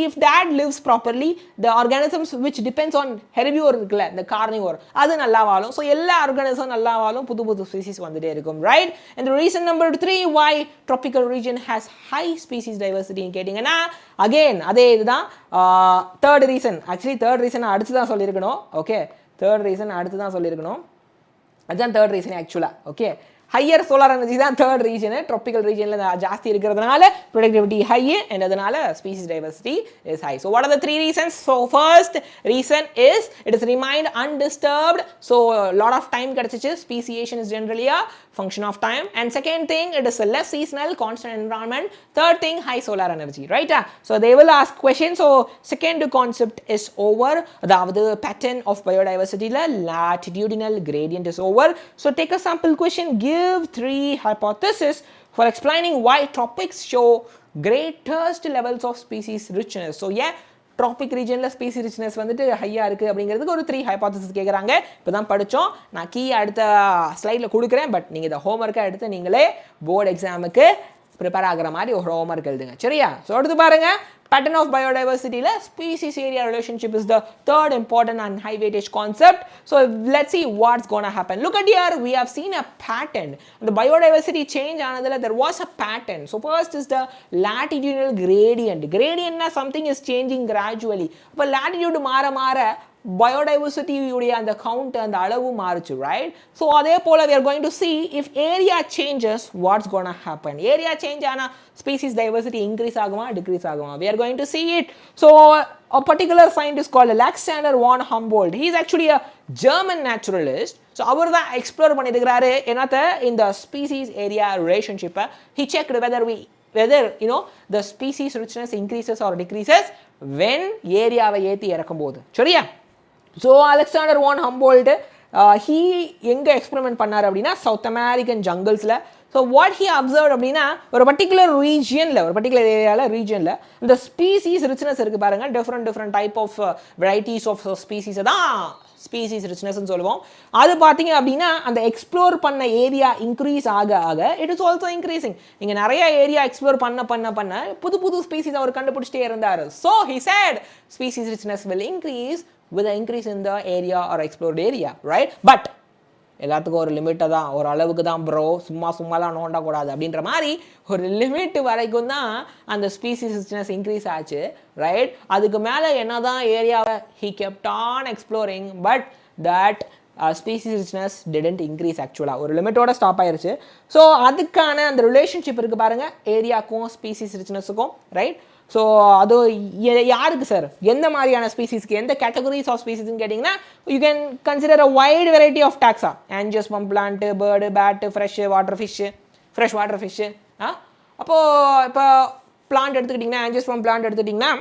if that lives properly, the organisms which depends on herbivore இருக்குல்ல, the carnivore, அது நல்லா வாழும். ஸோ எல்லா ஆர்கானிசம் நல்லா வாழும், புது புது ஸ்பீசிஸ் வந்துட்டே இருக்கும், right? And the reason number 3 why tropical region has high species diversity கேட்டிங்கன்னா அகெயின் அதே இதுதான். Third reason, actually third reason அடுத்து தான் சொல்லியிருக்கணும். ஓகே, தேர்ட் ரீசன் அடுத்து தான் சொல்லியிருக்கணும். அதுதான் தேர்ட் ரீசன் ஆக்சுவலாக. ஓகே, ஹையர் சோலார் எனர்ஜி தான் தேர்ட் ரீஜன். ட்ராபிக்கல் ரீஜனில் ஜாஸ்தி இருக்கிறதுனால ப்ரொடக்டிவிட்டி ஹை அண்ட் அதனால species diversity is high. So what are the 3 reasons? So first reason is it is remained undisturbed. So lot of time கிடச்சிச்சு. Speciation is generally a function of time. And second thing, it is a less seasonal, constant environment. Third thing, high solar energy, right? So they will ask questions. So second concept is over. The pattern of biodiversity, latitudinal gradient is over. So take a sample question, give 3 hypotheses for explaining why tropics show greatest levels of species richness. So yeah, traffic ரீஜனில் ஸ்பீசி richness வந்துட்டு ஹையாக இருக்குது அப்படிங்கிறதுக்கு ஒரு 3 hypothesis கேட்குறாங்க. இப்போ தான் படித்தோம். நான் கீ அடுத்த ஸ்லைடில் கொடுக்குறேன். பட் நீங்கள் இந்த ஹோம்ஒர்க்கை எடுத்து நீங்களே போர்டு எக்ஸாமுக்கு ப்ரிப்பேர் ஆகிற மாதிரி ஒரு ஹோம்ஒர்க் எழுதுங்க, சரியா? ஸோ அடுத்து பாருங்கள், pattern of biodiversity la species area relationship is the third important and high weightage concept. So let's see what's going to happen. Look at here, we have seen a pattern. The biodiversity change anadala there was a pattern. So first is the latitudinal gradient. Gradient na something is changing gradually. Appo latitude mara biodiversity உடைய அந்த count அந்த அளவு மாறுச்சு, right? So அதே போல் we are going to see if area changes what's going to happen. Area change ஆனால் species diversity increase ஆகுமா degrees ஆகுமா? we are going to see it. So a particular scientist called Alexander von Humboldt, he is actually a German naturalist. So அவர் தான் explore பண்ணியிருக்கிறாரு என்னத்த இந்த species area ரிலேஷன்ஷிப்பை. he checked whether the species richness increases or decreases when ஏரியாவை ஏற்றி இறக்கும் போது, சரியா? So Alexander von Humboldt he எங்கே எக்ஸ்பெரிமெண்ட் பண்ணார் அப்படின்னா சவுத் அமெரிக்கன் ஜங்கிள்ஸில். ஸோ வாட் ஹி அப்சர்வ் அப்படின்னா ஒரு பர்டிகுலர் ரீஜியனில் ஒரு பர்டிகுலர் ஏரியாவில் ரீஜியனில் இந்த ஸ்பீசிஸ் ரிச்னஸ் இருக்குது பாருங்கள், different type of varieties of ஸ்பீசிஸை தான் ஸ்பீசிஸ் ரிச்னஸ்ன்னு சொல்லுவோம். அது பார்த்தீங்க அப்படின்னா அந்த எக்ஸ்ப்ளோர் பண்ண ஏரியா இன்க்ரீஸ் ஆக ஆக இட் இஸ் ஆல்சோ இன்க்ரீசிங். நீங்கள் நிறைய ஏரியா எக்ஸ்ப்ளோர் பண்ண புது புது ஸ்பீசிஸ் அவர் கண்டுபிடிச்சிட்டே இருந்தார். So he said species richness will increase with the increase in the area or explored area, right? But எல்லாத்துக்கும் ஒரு லிமிட்டை தான், ஒரு அளவுக்கு தான் ப்ரோ, சும்மாலாம் நோண்டக்கூடாது அப்படின்ற மாதிரி ஒரு லிமிட் வரைக்கும் தான் அந்த ஸ்பீசிஸ் ரிச்னஸ் இன்க்ரீஸ் ஆச்சு, ரைட்? அதுக்கு மேலே என்ன தான் ஏரியாவை he kept on exploring, but that species richness didn't increase. ஆக்சுவலாக ஒரு லிமிட்டோட ஸ்டாப் ஆயிருச்சு. ஸோ அதுக்கான அந்த ரிலேஷன்ஷிப் இருக்குது பாருங்கள் ஏரியாவுக்கும் ஸ்பீசிஸ் ரிச்னஸுக்கும், ரைட்? ஸோ அது யாருக்கு சார், எந்த மாதிரியான ஸ்பீசிஸ்க்கு, எந்த கேட்டகரிஸ் ஆஃப் ஸ்பீசிஸ்ன்னு கேட்டிங்கன்னா you can consider a wide variety of taxa, angiosperm plant, bird, bat, fresh water fish. அப்போது இப்போ பிளான்ட் எடுத்துக்கிட்டிங்கன்னா ஆஞ்சியோஸ்பர்ம் பிளான்ட் எடுத்துக்கிட்டிங்கன்னா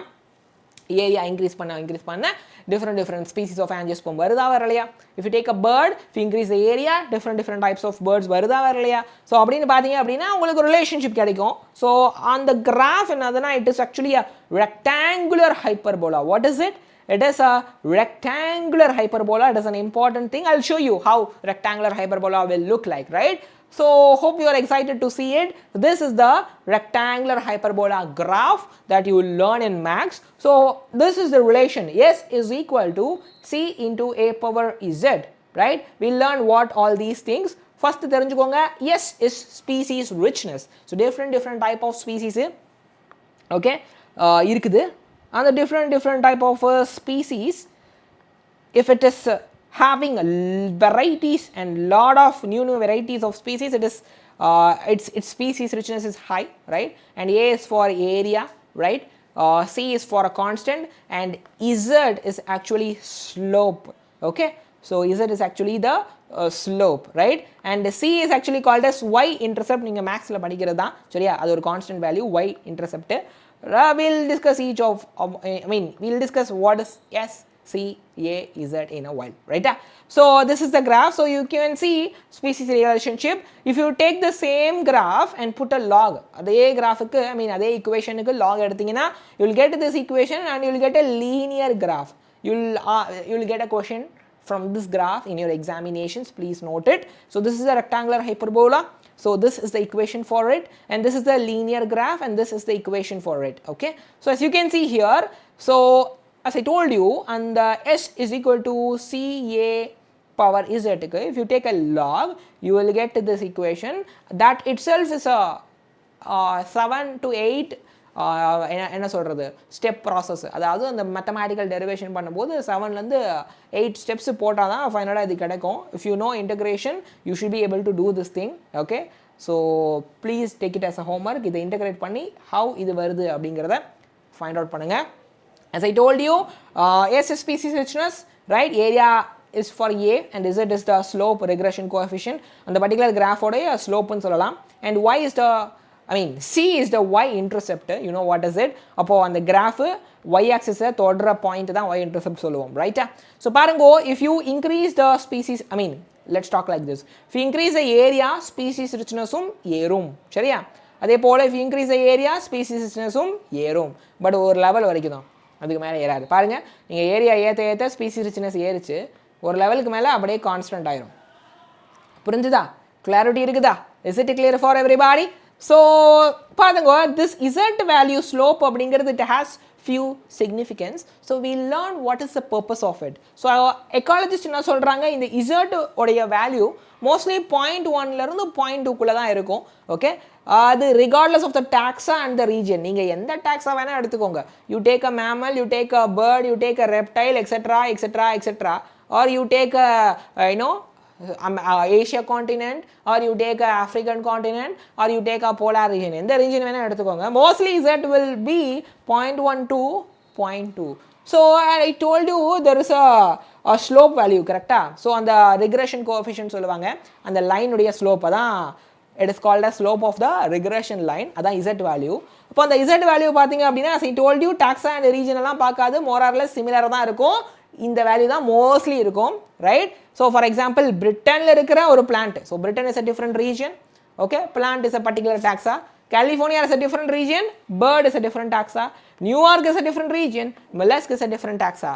ஏரியா இன்க்ரீஸ் பண்ண different species of angiosperm வருதா வரலையா? if you take a bird, if you increase the area, different types of birds வருதா வரலையா? So அப்படின்னு பார்த்தீங்க அப்படின்னா உங்களுக்கு ரிலேஷன்ஷிப் கிடைக்கும். ஸோ அந்த கிராஃப் என்னதுன்னா it is actually a rectangular hyperbola. What is it? It is a rectangular hyperbola. It is an important thing. I'll show you how rectangular hyperbola will look like, right? So hope you are excited to see it. This is the rectangular hyperbola graph that you will learn in maths. So this is the relation S is equal to C into A power Z, right? We'll learn what all these things. First தெரிஞ்சுக்கோங்க, S is species richness. So different type of species okay இருக்குது. And the different type of species, if it is having varieties and lot of new varieties of species, it is its species richness is high, right? And A is for area, right? C is for a constant, and Z is actually slope, okay? So Z is actually the slope, right? And C is actually called as y intercept. நீங்க மேக்ஸ்ல படிக்கிறது தான் சரியா, அது ஒரு constant value y intercept. We'll discuss we'll discuss what is S, C, A, Z in a while, right? So this is the graph. So you can see species relationship. If you take the same graph and put a log, அதே கிராஃபுக்கு அதே equationக்கு log எடுத்தீங்கன்னா you will get this equation and you will get a linear graph. You will get a question from this graph in your examinations. Please note it. So this is a rectangular hyperbola. So this is the equation for it, and this is the linear graph, and this is the equation for it, okay? So as you can see here, so as I told you, and the S is equal to CA power Z, okay? If you take a log, you will get this equation. That itself is a 7 to 8 என்ன சொல்கிறது step process. அதாவது அந்த mathematical derivation பண்ணும்போது 7லேருந்து 8 steps போட்டால் தான் ஃபைனலாக இது கிடைக்கும். If you know integration you should be able to do this thing, okay? So please take it as a homework. இதை இன்டகிரேட் பண்ணி ஹவு இது வருது அப்படிங்கிறத ஃபைண்ட் அவுட் பண்ணுங்கள். As I told you, S is species richness, right? Area is for A and Z is the slope regression coefficient. அந்த particular கிராஃபோடைய ஸ்லோப்புன்னு சொல்லலாம். And Y is the C is the y intercept. You know what is it? அப்போ அந்த graph y axis தொடர point தான் y intercept சொல்லுவோம், ரைட்டா? So பாருங்க, if you increase the species, let's talk like this. If you increase the area, species richnessum ஏறும், சரியா? அதே போல் if you increase the area, species richnessum ஏறும், பட் ஒரு லெவல் வரைக்கும் தான், அதுக்கு மேலே ஏறாது. பாருங்க, நீங்கள் ஏரியா ஏற்ற ஸ்பீசிஸ் ரிச்னஸ் ஏறிச்சு, ஒரு லெவலுக்கு மேலே அப்படியே கான்ஸ்டன்ட் ஆயிரும். புரிஞ்சுதா? கிளாரிட்டி இருக்குதா? Is it clear for everybody? So பாருங்க, this Z value slope அப்படிங்கிறது it has few significance. So we learn what is the purpose of it. So ecologist என்ன சொல்கிறாங்க, இந்த Z உடைய வேல்யூ மோஸ்ட்லி 0.1லேருந்து 0.2குள்ளே தான் இருக்கும், ஓகே? அது regardless of the taxa and the region. நீங்கள் எந்த taxa வேணால் எடுத்துக்கோங்க. You take a mammal, you take a bird, you take a reptile, etc. Or you take a Asia continent, or you take a African continent, or you take a polar region. எந்த region வேணால் எடுத்துக்கோங்க. Mostly Z will be 0.1 to 0.2. So I told you there is a slope value, correct? So அந்த regression coefficient சொல்லுவாங்க, அந்த line உடைய slope தான் it is called as slope of the regression line. அதான் Z value. அப்போ அந்த Z value பார்த்தீங்க அப்படின்னா, as I told you, taxa and region எல்லாம் பார்க்காது, more or less similar தான் இருக்கும். இந்த வேல்யூ தான் மோஸ்ட்லி இருக்கும், ரைட்? ஸோ ஃபார் எக்ஸாம்பிள் பிரிட்டனில் இருக்கிற ஒரு plant, so Britain is a different region, okay, plant is a particular taxa, California is a different region, bird is a different taxa, New York is a different region, mollusk is a different taxa.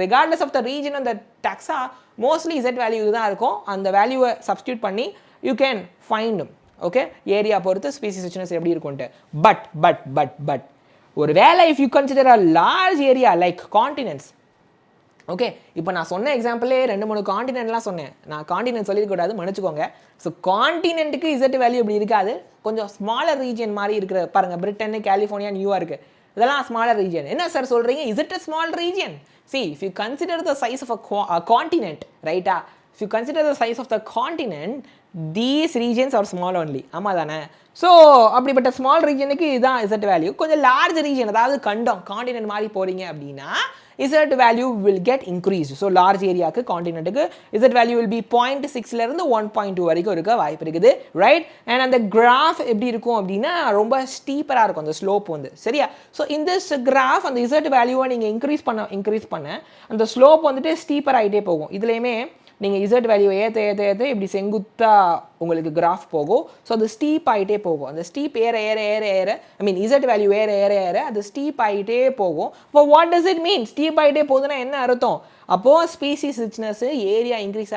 Regardless of the region and the taxa, mostly z value தான் இருக்கும். அந்த வேல்யூவை substitute பண்ணி you can find, okay, area பொறுத்து species richness எப்படி இருக்கும்ட்டு. But ஒரு வேளை if you consider a large area like continents, okay, இப்போ நான் சொன்ன எக்ஸாம்பிளே 2-3 காண்டினென்ட்லாம் சொன்னேன். நான் காண்டினென்ட் சொல்லியிருக்கூடாது, மன்னிச்சுக்கோங்க. ஸோ காண்டினென்ட்டுக்கு இசட் வேல்யூ இப்படி இருக்காது, கொஞ்சம் ஸ்மாலர் ரீஜன் மாதிரி இருக்கிற பாருங்கள், பிரிட்டன், கலிஃபோர்னியா, நியூயார்க்கு, இதெல்லாம் ஸ்மாலர் ரீஜன். என்ன சார் சொல்கிறீங்க, Z a small region? See, if you consider the size of a continent, right? If you consider the size of the continent, these regions are small only. ஆமாம் தானே? So அப்படிப்பட்ட small ரீஜனுக்கு இதுதான் Z value. கொஞ்சம் large region, அதாவது கண்டம், continent மாதிரி போகிறீங்க அப்படின்னா Z value will get increased. So large ஏரியாவுக்கு, காண்டினென்ட்டுக்கு இசட் வேல்யூ will be 0.6லேருந்து 1.2 வரைக்கும் இருக்க வாய்ப்பு இருக்குது, ரைட்? அண்ட் அந்த கிராஃப் எப்படி இருக்கும் அப்படின்னா ரொம்ப ஸ்டீப்பராக இருக்கும் அந்த ஸ்லோப் வந்து, சரியா? ஸோ இந்த கிராஃப் அந்த இசட் வேல்யூவை நீங்கள் இன்க்ரீஸ் பண்ண அந்த ஸ்லோப் வந்துட்டு ஸ்டீப்பர் ஆகிட்டே போகும். இதுலேயுமே நீங்கள் இசட் வேல்யூ ஏற்ற இப்படி செங்குத்தாக உங்களுக்கு கிராஃப் போகும். ஸோ அது ஸ்டீப் ஆகிட்டே போகும். அந்த ஸ்டீப் ஏற ஐ மீன் இசட் வேல்யூ ஏற அது ஸ்டீப் ஆகிட்டே போகும். இப்போ what does it mean? Steep ஆகிட்டே போகுதுன்னா என்ன அர்த்தம்? அப்போது ஸ்பீசிஸ் ரிச்னஸ் ஏரியா இன்க்ரீஸ்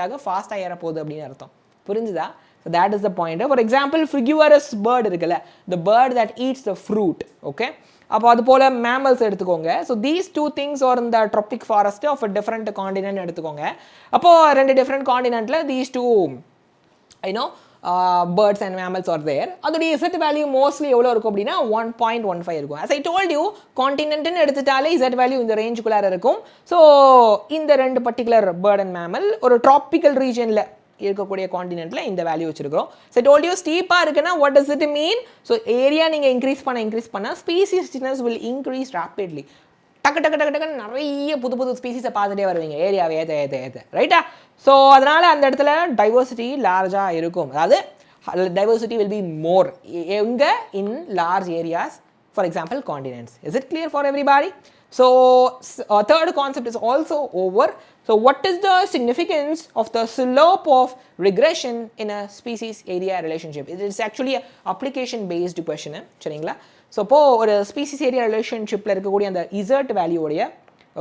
ஆக ஃபாஸ்ட்டாக ஏற போகுது அப்படின்னு அர்த்தம். புரிஞ்சுதா? So that is the point. For example, frugivorous bird இருக்குல்ல, the bird that eats the fruit, okay? அப்போ அது போல் மேமல்ஸ் எடுத்துக்கோங்க. ஸோ தீஸ் 2 things ஆர் இந்த tropic forest of different continent எடுத்துக்கோங்க. அப்போது 2 டிஃப்ரெண்ட் காண்டினென்ட்டில் these 2 birds and mammals are there. அதோடைய இசட் வேல்யூ மோஸ்ட்லி எவ்வளோ இருக்கும் அப்படின்னா 1.15 இருக்கும். as I told you, காண்டினென்ட்னு எடுத்துட்டாலே இசட் வேல்யூ இந்த ரேஞ்சுக்குள்ளார இருக்கும். ஸோ இந்த 2 பர்டிகுலர் பேர்ட் அண்ட் மேமல் ஒரு ட்ராபிக்கல் ரீஜனில் இருக்கக்கூடிய காண்டினென்ட்டில் இந்த வேல்யூ வச்சிருக்கிறோம். ஸோ டோல்ட் யூ ஸ்டீப்பாக இருக்குன்னா what does it mean? So area நீங்கள் இன்க்ரீஸ் பண்ண ஸ்பீசிஸ் ரிச்னஸ் வில் இன்க்ரீஸ் ராப்பிட்லி. டக்கு நிறைய புது ஸ்பீசிஸை பார்த்துட்டே வருவீங்க ஏரியாவை ஏற்ற, ரைட்டா? ஸோ அதனால் அந்த இடத்துல டைவர்சிட்டி லார்ஜாக இருக்கும். அதாவது டைவர்சிட்டி வில் பி மோர் எங்கே? In large areas, for example continents. Is it clear for everybody? So third concept is also over. So what is the significance of the slope of regression in a species area relationship? It is actually a application based question, சரிங்களா? So இப்போது ஒரு species area ரிலேஷன்ஷிப்பில் இருக்கக்கூடிய அந்த Z வேல்யூடைய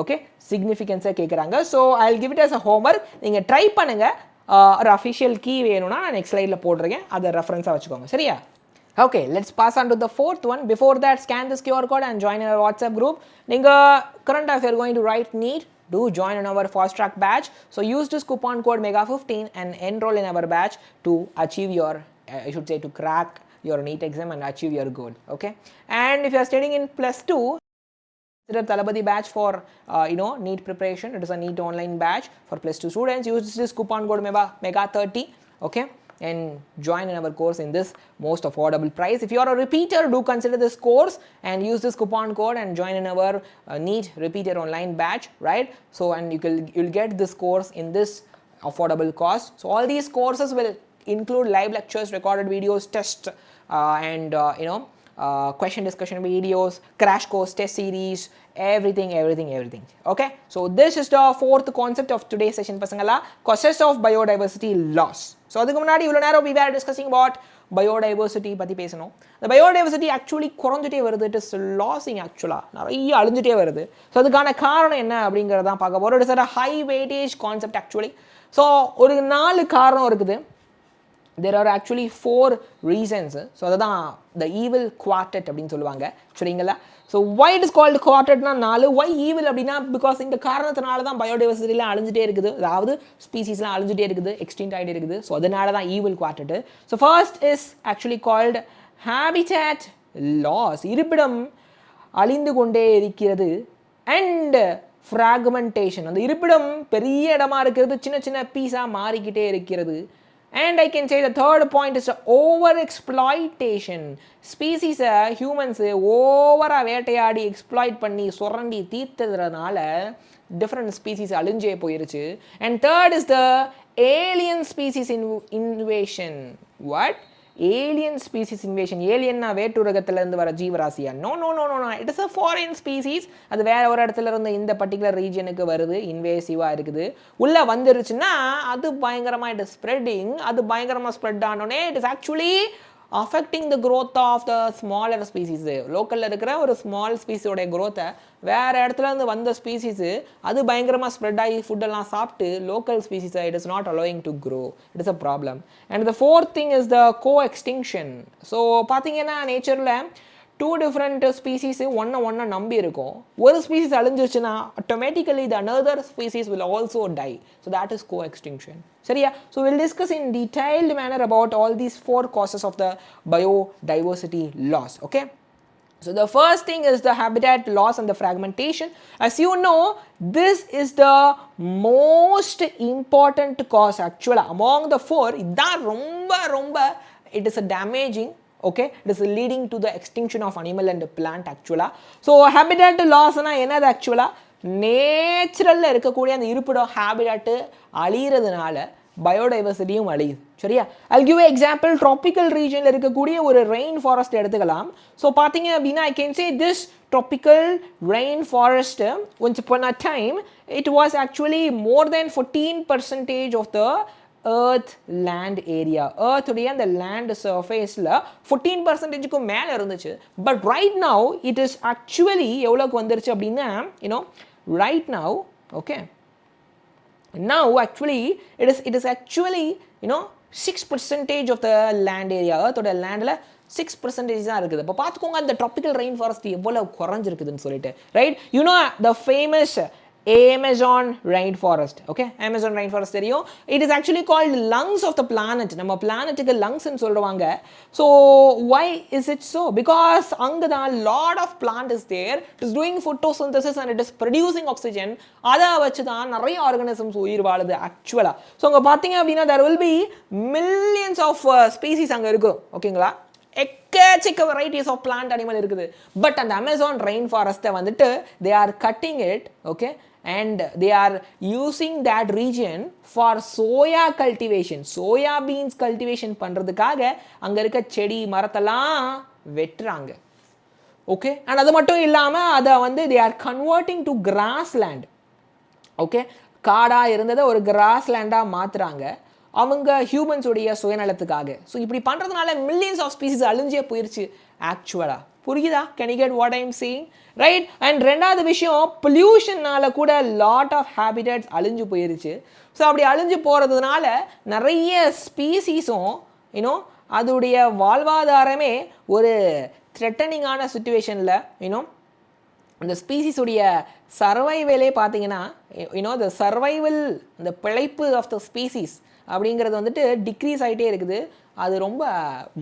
okay சிக்னிஃபிகன்ஸை கேட்குறாங்க. So I will give it as a homework. நீங்கள் try பண்ணுங்கள். ஒரு அஃபிஷியல் கீ வேணும்னா நான் நெக்ஸ்ட் ஸ்லைடில் போடுறேன், அதை ரெஃபரன்ஸாக வச்சுக்கோங்க, சரியா? Okay, let's pass on to the fourth one. Before that, scan this QR code and join our WhatsApp group. Current if you're going to write NEET, do join in our fast track batch. So use this coupon code MEGA15 and enroll in our batch to achieve your, I should say, to crack your NEET exam and achieve your goal. Okay, and if you're studying in +2, consider Talabadi batch for NEET preparation. It is a NEET online batch for +2 students. Use this coupon code MEGA30. Okay, and join in our course in this most affordable price. If you are a repeater, do consider this course and use this coupon code and join in our NEET repeater online batch, right? So and you'll get this course in this affordable cost. So all these courses will include live lectures, recorded videos, tests, and question discussion videos, crash course, test series, everything. Okay, so this is the fourth concept of today's session pasangala, causes of biodiversity loss. So adukku munadi ivlo nero we were discussing about biodiversity பத்தி பேசணும். the biodiversity actually குறைஞ்சிட்டே வருது, it is losing actually, நிறைய அழிஞ்சிட்டே வருது. So அதுக்கான காரணம் என்ன அப்படிங்கிறத தான் பார்க்க போகிறோம். it is a high weightage concept actually. So ஒரு 4 காரணம் இருக்குது. there are actually 4 reasons. So அதுதான் the evil quartet அப்படின்னு சொல்லுவாங்க, சரிங்களா? So why it is called quartetனா 4, why evil அப்படின்னா பிகாஸ் இந்த காரணத்தினால தான் பயோடைவர்சிட்டிலாம் அழிஞ்சிட்டே இருக்குது, அதாவது ஸ்பீசிஸ்லாம் அழிஞ்சிட்டே இருக்குது, எக்ஸ்டிங்ட் ஆகிட்டே இருக்குது. ஸோ அதனால தான் evil quartet. So first is actually called habitat loss, இருப்பிடம் அழிந்து கொண்டே இருக்கிறது. அண்ட் fragmentation, அந்த இருப்பிடம் பெரிய இடமா இருக்கிறது சின்ன சின்ன பீஸாக மாறிக்கிட்டே இருக்கிறது. And I can say the third point is over exploitation. Species humans ஓவராக வேட்டையாடி எக்ஸ்ப்ளாய்ட் பண்ணி சுரண்டி தீர்த்ததுனால டிஃப்ரெண்ட் ஸ்பீசிஸ் அழிஞ்சே போயிருச்சு. And third is the alien species invasion. What? Alien species invasion. ஏலியன்னா வேற்றுலகத்துல இருந்து வர ஜீவராசியா? No no no no, it is a foreign species. அது வேற ஒரு இடத்துல இருந்து இந்த பர்டிகுலர் ரீஜனுக்கு வருது, இன்வேசிவா இருக்குது, உள்ள வந்துருச்சுன்னா அது பயங்கரமா இட் இஸ் ஸ்ப்ரெட்டிங். அது பயங்கரமா ஸ்ப்ரெட் ஆனோடனே it is actually affecting the growth of the smaller species. லோக்கலில் இருக்கிற ஒரு ஸ்மால் ஸ்பீஸோடைய growth வேற இடத்துல இருந்து வந்த ஸ்பீசிஸ் அது பயங்கரமாக ஸ்ப்ரெட் ஆகி ஃபுட்டெல்லாம் சாப்பிட்டு லோக்கல் ஸ்பீசிஸை it is not allowing to grow. It is a problem. And the fourth thing is the co extinction. So பார்த்தீங்கன்னா நேச்சரில் டூ டிஃப்ரெண்ட் ஸ்பீசிஸ் ஒன்றை நம்பி இருக்கும். ஒரு ஸ்பீசிஸ் அழிஞ்சிருச்சுன்னா automatically the another species will also die. So that is co extinction. சரியா? So will discuss in detailed manner about all these 4 causes of the biodiversity loss. Okay? So the first thing is the habitat loss and the fragmentation. As you know, this is the most important cause actually among the 4. இதான் ரொம்ப it is a damaging. Okay, it is leading to the extinction of animal and plant actually. So habitat loss na enadhu actually நேச்சுரல்ல இருக்கக்கூடிய அந்த இருப்பிடம் ஹேபிடாட் அழியிறதுனால பயோடைவர்சிட்டியும் அழியுது. சரியா? I'll give an example. Tropical ரீஜனில் இருக்கக்கூடிய ஒரு rain forest எடுத்துக்கலாம். ஸோ பார்த்தீங்க அப்படின்னா I can say this tropical rain forest once upon a time it was actually more than 14% of the earth land area. earth உடைய அந்த land surfaceல 14%க்கு மேலே இருந்துச்சு. But right now it is actually எவ்வளோக்கு வந்துருச்சு அப்படின்னா right now, okay, now actually it is actually 6% of the land area. earth oda landல 6% தான் இருக்குது. இப்போ பார்த்துக்கோங்க அந்த ட்ராபிக்கல் ரெயின் ஃபாரஸ்ட் எவ்வளோ குறைஞ்சிருக்குதுன்னு சொல்லிட்டு. Right? the famous Amazon rainforest. Okay, Amazon rainforest தெரியும். It is actually called lungs of the planet. நம்ம பிளானட்டுக்கு லங்ஸ்ன்னு சொல்லுவாங்க. So why is it so? Because அங்க தான் lot of plant is there. It is doing photosynthesis and it is producing oxygen. அதை வச்சு தான் நிறைய organisms உயிர் வாழுது ஆக்சுவலா. ஸோ அங்கே பார்த்தீங்க அப்படின்னா there will be millions of species அங்கே இருக்கும். ஓகேங்களா? எக்கச்சக்க வெரைட்டிஸ் ஆஃப் பிளான்ட் அனிமல் இருக்குது. பட் அந்த அமேசான் ரெயின் ஃபாரஸ்ட்டை வந்துட்டு they are cutting it, okay, and they are using that region for soya cultivation. soya beans cultivation பண்ணுறதுக்காக அங்கே இருக்க செடி மரத்தெல்லாம் வெட்டுறாங்க. ஓகே, அண்ட் அது மட்டும் இல்லாமல் அதை வந்து they are converting to grassland. Okay, காடாக இருந்ததை ஒரு கிராஸ்லேண்டாக மாற்றுறாங்க அவங்க ஹியூமன்ஸுடைய சுயநலத்துக்காக. ஸோ இப்படி பண்ணுறதுனால மில்லியன்ஸ் ஆஃப் ஸ்பீசிஸ் அழிஞ்சே போயிடுச்சு ஆக்சுவலாக. புரியுதா? Can you get what I am saying? Right? And ரெண்டாவது விஷயம், பொல்யூஷன்னால கூட லாட் ஆஃப் ஹேபிட்டட்ஸ் அழிஞ்சு போயிருச்சு. ஸோ அப்படி அழிஞ்சு போகிறதுனால நிறைய ஸ்பீசிஸும் அதோடைய வாழ்வாதாரமே ஒரு த்ரெட்டனிங்கான சுச்சுவேஷனில் இந்த ஸ்பீசிஸுடைய சர்வைவலே பார்த்தீங்கன்னா த சர்வைவல், இந்த பிழைப்பு ஆஃப் த ஸ்பீசிஸ் அப்படிங்கிறது வந்துட்டு டிக்ரீஸ் ஆகிட்டே இருக்குது. அது ரொம்ப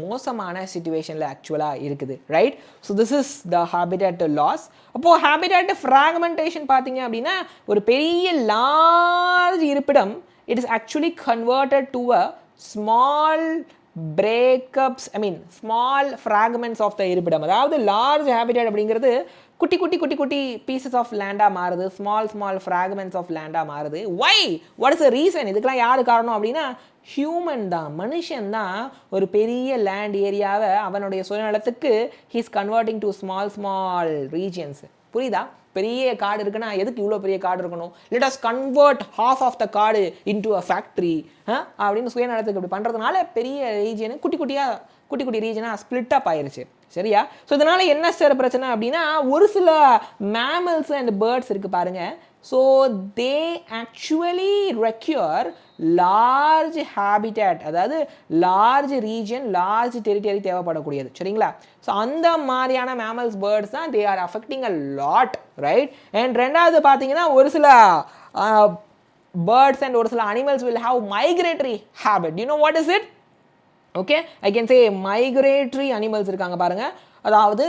மோசமான சிச்சுவேஷனில் ஆக்சுவலாக இருக்குது. Right? So this is the habitat loss. அப்போது ஹேபிட்டட் ஃப்ராக்மெண்டேஷன் பார்த்தீங்க அப்படின்னா ஒரு பெரிய லார்ஜ் இருப்பிடம் it is actually converted to a small breakups, small fragments of the இருப்பிடம். அதாவது லார்ஜ் ஹேபிட்டட் அப்படிங்கிறது குட்டி குட்டி குட்டி குட்டி பீசஸ் ஆஃப் லேண்டாக மாறுது, ஸ்மால் ஃப்ராக்மெண்ட்ஸ் ஆஃப் லேண்டாக மாறுது. Why? What is the reason? இதுக்கெல்லாம் யார் காரணம் அப்படின்னா ஹியூமன் தான், மனுஷன் தான் ஒரு பெரிய லேண்ட் ஏரியாவை அவனுடைய சுயநலத்துக்கு he's converting to small regions. புரியுதா? பெரிய காடு இருக்குன்னா எதுக்கு இவ்வளோ பெரிய காடு இருக்கணும்? Let us convert half of the காடு இன்டு அ ஃபேக்ட்ரி அப்படின்னு சுயநலத்துக்கு இப்படி பண்ணுறதுனால பெரிய ரீஜியனு குட்டி குட்டி ரீஜனாக ஸ்பிளிட் அப் ஆயிருச்சு. சரியா? ஸோ இதனால் என்ன சார் பிரச்சனை அப்படின்னா ஒரு சில மேமல்ஸ் அண்ட் பேர்ட்ஸ் இருக்குது பாருங்க. So they actually require large habitat, அதாவது லார்ஜ் ரீஜன், லார்ஜ் டெரிட்டரி தேவைப்படக்கூடியது. சரிங்களா? ஸோ அந்த மாதிரியான மேமல்ஸ் பேர்ட்ஸ் தான் they are affecting a lot. Right? And ரெண்டாவது பார்த்தீங்கன்னா ஒரு சில birds and ஒரு சில animals will have migratory habit. You know what is it? Okay, I can say migratory animals இருக்காங்க பாருங்க. அதாவது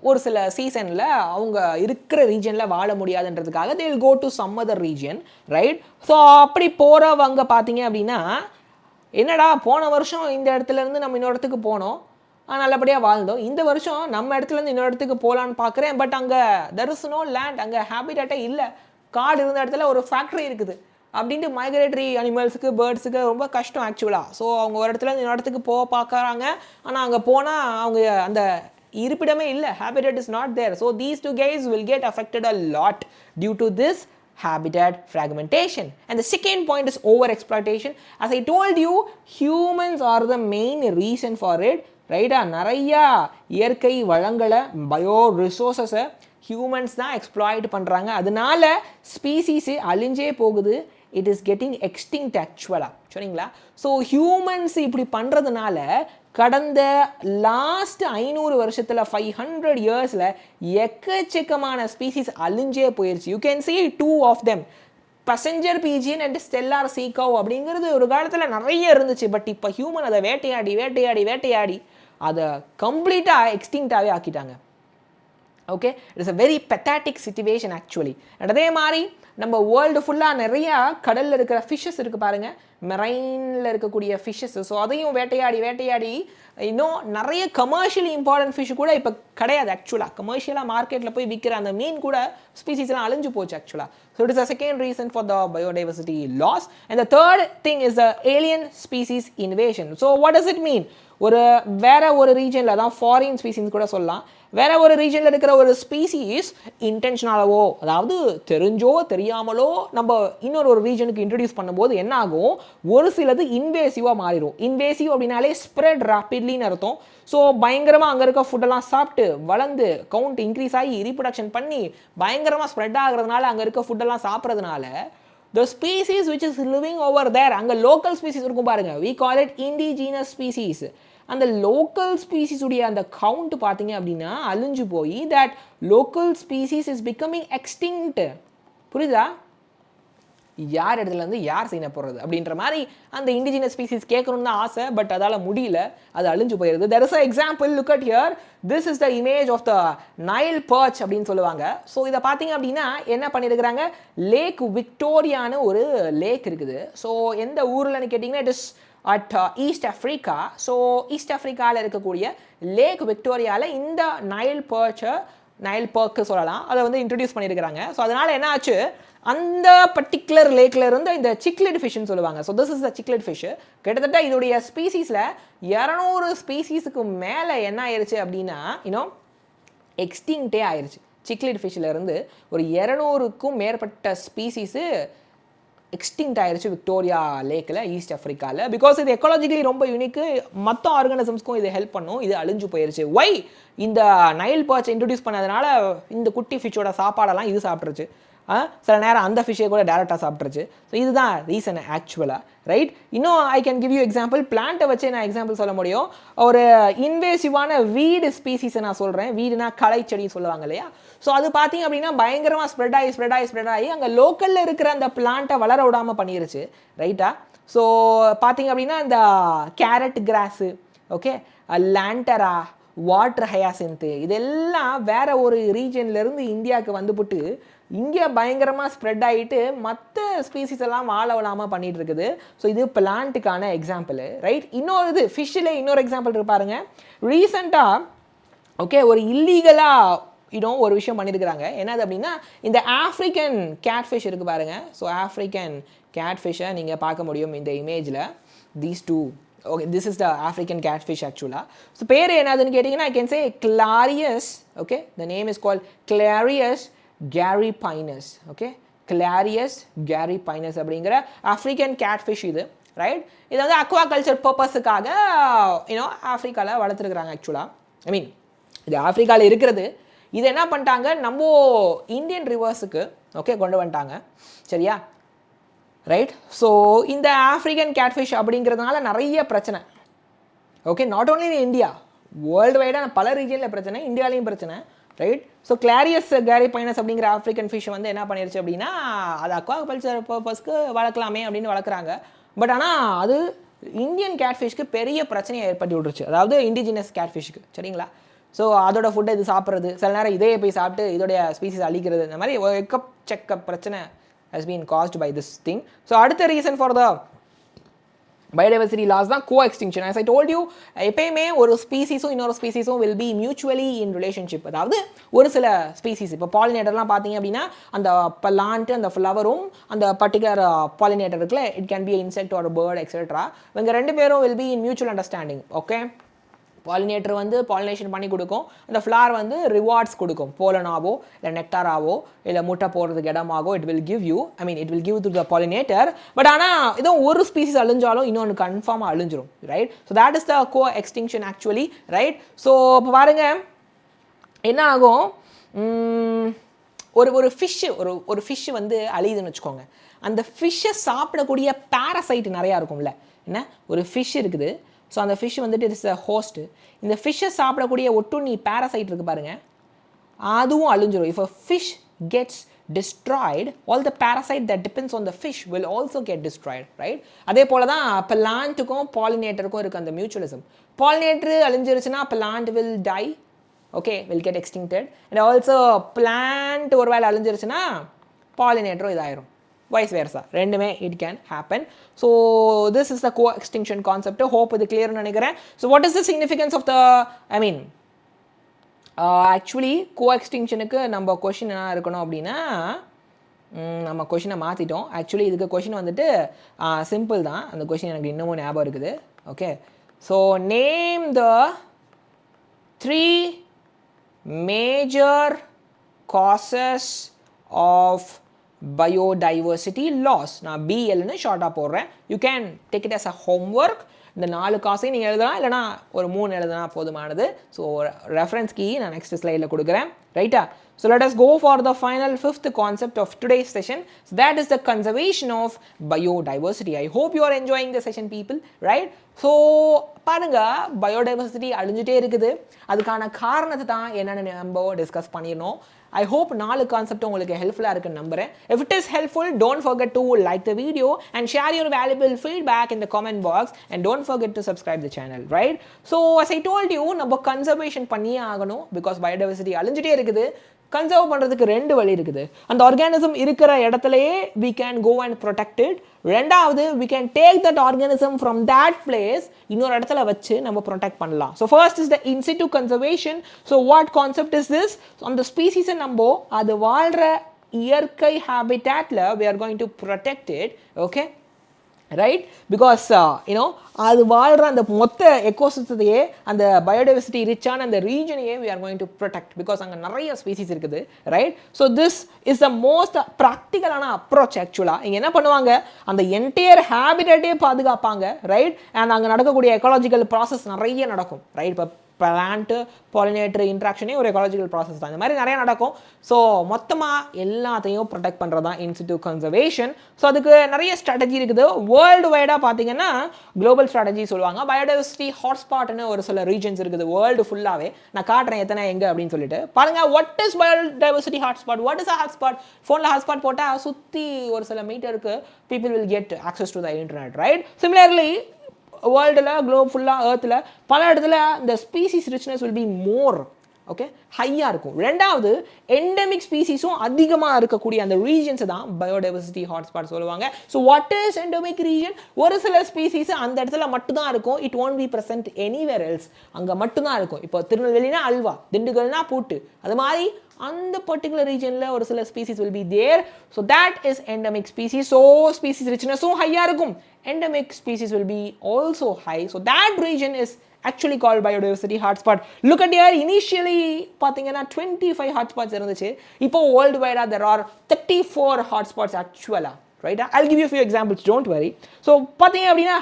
ஒரு சில சீசனில் அவங்க இருக்கிற ரீஜனில் வாழ முடியாதுன்றதுக்காக they will go to some other region, right? So அப்படி போகிறவங்க பார்த்தீங்க அப்படின்னா என்னடா போன வருஷம் இந்த இடத்துலேருந்து நம்ம இன்னொரு இடத்துக்கு போனோம், நல்லபடியாக வாழ்ந்தோம், இந்த வருஷம் நம்ம இடத்துலேருந்து இன்னொரு இடத்துக்கு போகலான்னு பார்க்குறேன், பட் அங்கே there is no land, அங்கே ஹேபிட்டேட்டே இல்லை, காடு இருந்த இடத்துல ஒரு ஃபேக்ட்ரி இருக்குது, அப்படின்ட்டு மைக்ரேட்டரி அனிமல்ஸுக்கு பேர்ட்ஸுக்கு ரொம்ப கஷ்டம் ஆக்சுவலாக. ஸோ அவங்க ஒரு இடத்துல இந்த இடத்துக்கு பார்க்குறாங்க, ஆனால் அங்கே போனால் அவங்க அந்த இருப்பிடமே இல்லை, habitat is not there. So these two guys will get affected a lot due to this habitat fragmentation. And the second point is overexploitation. As I told you, humans are the main reason for it, right? நிறையா இயற்கை வளங்களை bio ரிசோர்ஸஸை humans தான் exploit பண்ணுறாங்க, அதனால species அழிஞ்சே போகுது. It is getting extinct ஆக்சுவலாக, சரிங்களா? So humans இப்படி பண்ணுறதுனால கடந்த லாஸ்ட் 500 வருஷத்தில் 500 இயர்ஸில் எக்கச்சக்கமான ஸ்பீசிஸ் அழிஞ்சே போயிடுச்சு. You can see 2 of them, passenger pigeon and Steller sea cow அப்படிங்கிறது ஒரு காலத்தில் நிறைய இருந்துச்சு. பட் இப்போ ஹியூமன் அதை வேட்டையாடி வேட்டையாடி வேட்டையாடி அதை கம்ப்ளீட்டாக எக்ஸ்டிங்க்டாகவே ஆக்கிட்டாங்க. Okay, it is a very pathetic situation actually. அதே மாதிரி நம்ம வேர்ல்டு ஃபுல்லாக நிறையா கடலில் இருக்கிற ஃபிஷ்ஷஸ் இருக்குது பாருங்கள், மெரைனில் இருக்கக்கூடிய ஃபிஷ்ஷஸ். ஸோ அதையும் வேட்டையாடி வேட்டையாடி இன்னும் நிறைய கமர்ஷியலி இம்பார்ட்டன்ட் ஃபிஷ் கூட இப்போ கிடையாது ஆக்சுவலாக. கமர்ஷியலாக மார்க்கெட்டில் போய் விற்கிற அந்த மீன் கூட ஸ்பீசிஸ்லாம் அழிஞ்சு போச்சு ஆக்சுவலாக. So it is a second reason for the biodiversity loss. And the third thing is the alien species invasion. So what does it mean? வேற ஒரு ரீஜனில், அதான் ஃபாரின் ஸ்பீசிஸ் கூட சொல்லலாம், வேற ஒரு ரீஜனில் இருக்கிற ஒரு ஸ்பீசிஸ் இன்டென்ஷனலாவோ, அதாவது தெரிஞ்சோ தெரியாமலோ நம்ம இன்னொரு ரீஜனுக்கு இன்ட்ரடியூஸ் பண்ணும்போது என்ன ஆகும், ஒரு சிலது இன்வேசிவாக மாறிடும். இன்வேசிவ் அப்படின்னாலே ஸ்ப்ரெட் ராப்பிட்லின்னு அர்த்தம். ஸோ பயங்கரமாக அங்கே இருக்க ஃபுட்டெல்லாம் சாப்பிட்டு வளர்ந்து கவுண்ட் இன்க்ரீஸ் ஆகி ரீப்ரொடக்ஷன் பண்ணி பயங்கரமாக ஸ்ப்ரெட் ஆகிறதுனால, அங்கே இருக்க ஃபுட்டெல்லாம் சாப்பிட்றதுனால the species which is living over there, அங்கே லோக்கல் ஸ்பீசிஸ் இருக்கும் பாருங்க, we call it indigenous species. அந்த லோக்கல் ஸ்பீசிஸ் உடைய அந்த கவுண்ட் பார்த்தீங்க அப்படின்னா அழிஞ்சு போய் that local species is becoming extinct. புரியுதா? யார் இடத்துல இருந்து யார் சீன போடுறது அப்படின்ற மாதிரி அந்த இண்டிஜினஸ் ஸ்பீசிஸ் கேட்கணும்னு தான் ஆசை, பட் அதால் முடியல, அது அழிஞ்சு போயிடுது. there is an example, look at here, this is the image of the Nile perch அப்படின்னு சொல்லுவாங்க. ஸோ இதை பார்த்தீங்க அப்படின்னா என்ன பண்ணியிருக்கிறாங்க, லேக் விக்டோரியான்னு ஒரு லேக் இருக்குது. ஸோ எந்த ஊர்லன்னு கேட்டிங்கன்னா it is at East Africa. So East ஆஃப்ரிக்காவில் இருக்கக்கூடிய லேக் விக்டோரியாவில் இந்த நைல் பர்க்கு சொல்லலாம், அதை வந்து இன்ட்ரடியூஸ் பண்ணியிருக்கிறாங்க. ஸோ அதனால் என்ன ஆச்சு, அந்த பர்டிகுலர் லேக்கில் இருந்து இந்த சிக்லெட் ஃபிஷ்ன்னு சொல்லுவாங்க. So this is the cichlid fish. கிட்டத்தட்ட இதோடைய ஸ்பீசிஸில் 200 ஸ்பீசிஸுக்கு மேலே என்ன ஆயிடுச்சு அப்படின்னா இன்னும் எக்ஸ்டிங்க்டே ஆயிடுச்சு. சிக்லெட் ஃபிஷ்ஷில் இருந்து ஒரு 200க்கும் மேற்பட்ட ஸ்பீசிஸு எக்ஸ்டிங்க்ட் ஆயிடுச்சு விக்டோரியா லேக்கில் ஈஸ்ட் ஆஃப்ரிக்காவில். பிகாஸ் இது எக்காலஜிக்கலி ரொம்ப யூனிக்கு, மற்ற ஆர்கானிசம்ஸ்க்கும் இது ஹெல்ப் பண்ணும். இது அழிஞ்சு போயிடுச்சு. ஒய்? இந்த நைல் பர்ச் இன்ட்ரடியூஸ் பண்ணதுனால இந்த குட்டி ஃபிஷ்ஷோட சாப்பாடெல்லாம் இது சாப்பிட்ருச்சு. சில நேரம் அந்த ஃபிஷ்ஷை கூட டேரெக்டாக சாப்பிட்ருச்சு. ஸோ இதுதான் ரீசன் ஆக்சுவலாக, ரைட்? இன்னும் I can give you example, பிளான்ட்டை வச்சு நான் எக்ஸாம்பிள் சொல்ல முடியும். ஒரு இன்வேசிவான வீடு ஸ்பீசிஸை நான் சொல்கிறேன். வீடுனா களை செடி சொல்லுவாங்க இல்லையா? ஸோ அது பார்த்தீங்க அப்படின்னா பயங்கரமாக ஸ்ப்ரெட் ஆகி அங்கே லோக்கலில் இருக்கிற அந்த பிளான்ட்டை வளர விடாமல் பண்ணிருச்சு, ரைட்டா? ஸோ பார்த்தீங்க அப்படின்னா இந்த கேரட் கிராஸு, ஓகே, லாண்டரா, வாட்டர் ஹயாசின்த்து, இதெல்லாம் வேற ஒரு ரீஜன்லேருந்து இந்தியாவுக்கு வந்துவிட்டு இங்கே பயங்கரமாக ஸ்ப்ரெட் ஆகிட்டு மற்ற ஸ்பீசிஸ் எல்லாம் வாழ விடாமல் பண்ணிகிட்டு இருக்குது. ஸோ இது பிளான்ட்டுக்கான எக்ஸாம்பிள், ரைட்? இன்னொரு இது ஃபிஷ்ஷில் இன்னொரு எக்ஸாம்பிள் இருப்பாருங்க. ரீசெண்டாக ஓகே ஒரு இல்லீகலாக ஒரு விஷயம் பண்ணியிருக்கிறாங்க. என்னது அப்படின்னா இந்த ஆஃப்ரிக்கன் கேட்ஃபிஷ் இருக்குது பாருங்க. ஸோ ஆஃப்ரிக்கன் கேட்ஃபிஷ்ஷை நீங்கள் பார்க்க முடியும் இந்த இமேஜில். These two, okay, this is the African catfish ஆக்சுவலாக. ஸோ பேர் என்னதுன்னு கேட்டிங்கன்னா I can say Clarias. Okay, the name is called Clarias gariepinus. Okay, Clarias gariepinus அப்படிங்கிற ஆஃப்ரிக்கன் கேட்ஃபிஷ் இது, ரைட்? இது வந்து அக்வா கல்ச்சர் பர்பஸுக்காக ஆஃப்ரிக்காவில் வளர்த்துருக்குறாங்க ஆக்சுவலாக. ஐ மீன் இது ஆஃப்ரிக்காவில் இருக்கிறது. இது என்ன பண்ணிட்டாங்க, நம்ம இந்தியன் ரிவர்ஸுக்கு ஓகே கொண்டு வந்துட்டாங்க, சரியா? ரைட்? ஸோ இந்த ஆஃப்ரிக்கன் கேட்ஃபிஷ் அப்படிங்கிறதுனால நிறைய பிரச்சனை. Okay, not only in India, world வைடாக பல ரீஜனில் பிரச்சனை, இந்தியாவிலையும் பிரச்சனை, ரைட்? ஸோ கிளாரியஸ் கேரிபைனஸ் அப்படிங்கிற ஆஃப்ரிக்கன் ஃபிஷ் வந்து என்ன பண்ணிருச்சு அப்படின்னா அது அக்வா கல்ச்சர் பர்பஸ்க்கு வளர்க்கலாமே அப்படின்னு வளர்க்குறாங்க. பட் ஆனால் அது இந்தியன் கேட்ஃபிஷ்க்கு பெரிய பிரச்சனையை ஏற்படுத்தி விட்டுருச்சு, அதாவது இண்டிஜினஸ் கேட்ஃபிஷ்க்கு, சரிங்களா? ஸோ அதோட ஃபுட்டை இது சாப்பிட்றது, சில நேரம் இதே போய் சாப்பிட்டு இதோடைய ஸ்பீசிஸ் அழிக்கிறது, இந்த மாதிரி எக்கச்சக்க பிரச்சனை has been caused by this thing. So அடுத்த reason for the biodiversity laws தான் co-extinction. As I told you, எப்பயுமே ஒரு ஸ்பீசிஸும் இன்னொரு ஸ்பீசிஸும் will be mutually in relationship. அதாவது ஒரு சில ஸ்பீசிஸ் இப்போ பாலினேட்டர்லாம் பார்த்தீங்க அப்படின்னா அந்த பிளான்ட் அந்த ஃப்ளவரும் அந்த பர்டிகுலர் பாலினேட்டர் இருக்குல்ல, இட் கேன் பி இன்செக்ட் ஒரு பேர்ட் எக்ஸெட்ரா, இவங்க ரெண்டு பேரும் will be in mutual understanding. Okay, pollinator வந்து பாலினேஷன் பண்ணி கொடுக்கும், அந்த ஃப்ளார் வந்து ரிவார்ட்ஸ் கொடுக்கும், போலனாவோ இல்லை நெக்டாராவோ இல்லை முட்டை போடுறதுக்கு இடமாகோ it will give you, I mean it will give to the pollinator. But ஆனால் ஏதோ ஒரு ஸ்பீசிஸ் அழிஞ்சாலும் இன்னொன்று கன்ஃபார்மாக அழிஞ்சிரும், right? So that is the co extinction actually, right? So இப்போ பாருங்க என்ன ஆகும், ஒரு ஃபிஷ்ஷு ஒரு ஃபிஷ்ஷு வந்து அழியுதுன்னு வச்சுக்கோங்க, அந்த ஃபிஷ்ஷை சாப்பிடக்கூடிய பேரசைட் நிறையா இருக்கும்ல, என்ன ஒரு ஃபிஷ் இருக்குது, ஸோ அந்த ஃபிஷ் வந்துட்டு இட்ஸ் அ ஹோஸ்ட்டு, இந்த ஃபிஷ்ஷை சாப்பிடக்கூடிய ஒட்டுண்ணி பேரசைட் இருக்குது பாருங்கள், அதுவும் அழிஞ்சிரும். If a fish gets destroyed, all the parasite that depends on the fish will also get destroyed, right? அதே போல தான் பிளான்ட்டுக்கும் பாலினேட்டருக்கும் இருக்குது அந்த மியூச்சுவலிசம். பாலினேட்டர் அழிஞ்சிருச்சுன்னா plant will die, okay, will get extincted, and also plant ஒரு வேளை அழிஞ்சிருச்சுன்னா பாலினேட்டரும் இதாயிரும், vice versa, ரெண்டுமே it can happen. So this is the co-extinction concept. Hope இது clear நினைக்கிறேன். So what is the significance of the, I mean actually co-extinctionக்கு நம்ம question என்ன இருக்கணும் அப்படின்னா, நம்ம கொஷினை மாற்றிட்டோம். ஆக்சுவலி இதுக்கு கொஷின் வந்துட்டு சிம்பிள் தான், அந்த கொஷின் எனக்கு இன்னமும் ஞாபகம் இருக்குது. Okay, so name the 3 major causes of biodiversity loss. நான் பிஎல்னு ஷார்ட்டாக போடுறேன். You can take it as a homework. இந்த 4 காசையும் நீங்கள் எழுதலாம், இல்லைனா ஒரு 3 எழுதுனா போதுமானது. ஸோ ரெஃபரன்ஸ் கீ நான் நெக்ஸ்ட் ஸ்லைடில் கொடுக்குறேன், ரைட்டா? So let us go for the final 5th concept of today's session. So that is the conservation of biodiversity. I hope you are enjoying the session, people, right? So பாருங்க, biodiversity அழிஞ்சிட்டே இருக்குது. அதுக்கான காரணத்தை தான் என்னென்னு நம்ம டிஸ்கஸ் பண்ணிடணும். I hope 4 concept உங்களுக்கு ஹெல்ப்ஃபுல்லாக இருக்குன்னு நம்புகிறேன். If it is helpful, don't forget to like the video and share your valuable feedback in the comment box, and don't forget to subscribe the channel, right? So as I told you, நம்ம conservation பண்ணியே ஆகணும், because biodiversity அழிஞ்சிட்டே இருக்குது. Conserve பண்ணுறதுக்கு 2 வழி இருக்குது. அந்த organism இருக்கிற இடத்துலையே we can go and protect it. ரெண்டாவது, we can take that organism from that place, இன்னொரு இடத்துல வச்சு நம்ம ப்ரொடெக்ட் பண்ணலாம். So first is the in situ conservation. So what concept is this? அந்த ஸ்பீசிஸை நம்ம அது வாழ்கிற இயற்கை ஹேபிட்டாட்டில் we are going to protect it, okay? Right? Because அது வாழ்கிற அந்த மொத்த எக்கோசிஸ்டத்தையே, அந்த பயோடைவர்சிட்டி ரிச்சான அந்த ரீஜனையே we are going to protect, because அங்கே நிறைய ஸ்பீசிஸ் இருக்குது, right? So this is the most ப்ராக்டிக்கலான அப்ரோச். ஆக்சுவலாக இங்கே என்ன பண்ணுவாங்க, அந்த என்டையர் ஹேபிட்டே பாதுகாப்பாங்க, ரைட்? அண்ட் அங்கே நடக்கக்கூடிய எக்காலஜிக்கல் ப்ராசஸ் நிறைய நடக்கும், ரைட்? இப்போ பிளான்ட்டு பாலினேட்டர் இன்ட்ராக்ஷனே ஒரு எக்காலஜிக்கல் ப்ராசஸ் தான். இந்த மாதிரி நிறையா நடக்கும். ஸோ மொத்தமாக எல்லாத்தையும் ப்ரொடெக்ட் பண்ணுறது தான் இன் சிட்டு கன்சர்வேஷன். ஸோ அதுக்கு நிறைய ஸ்ட்ராட்டஜி இருக்குது. வேர்ல்டு வைடாக பார்த்தீங்கன்னா குளோபல் ஸ்ட்ராட்டஜி சொல்லுவாங்க. பயோடைவர்சிட்டி ஹாட்ஸ்பாட்னு ஒரு சில ரீஜன்ஸ் இருக்குது வேர்ல்டு ஃபுல்லாகவே. நான் காட்டுறேன் எத்தனை எங்கே அப்படின்னு சொல்லிட்டு. பாருங்கள், what is biodiversity hotspot? What is a hotspot? ஃபோனில் ஹாட்ஸ்பாட் போட்டால் சுற்றி ஒரு சில மீட்டருக்கு people will get access to the internet, right? Similarly வேர்ல்டில் குளோப் ஃபுல்லாக ஏர்த்தில் பல இடத்துல இந்த species richness will be more, okay, ஹையாக இருக்கும். ரெண்டாவது, எண்டமிக் ஸ்பீசிஸும் அதிகமாக இருக்கக்கூடிய அந்த ரீஜன்ஸை தான் பயோடைவர்சிட்டி ஹாட்ஸ்பாட் சொல்லுவாங்க. So what is endemic region? ஒரு சில ஸ்பீசிஸ் அந்த இடத்துல மட்டும்தான் இருக்கும். It won't be present anywhere else. அங்கே மட்டும்தான் இருக்கும். இப்போ திருநெல்வேலினா அல்வா, திண்டுக்கல்னா பூட்டு, அது மாதிரி அந்த பர்டிகுலர் ரீஜனில் ஒரு சில species will be there. So that is endemic species. So species ரிச்னஸும் ஹையாக இருக்கும். Endemic species will be also high. So that region is actually called biodiversity hotspot. Look at here, initially பார்த்தீங்கன்னா 25 hotspots இருந்துச்சு. இப்போ world wide there are 34 hotspots actually, right? I'll give you a few examples, don't worry. So பார்த்தீங்க அப்படின்னா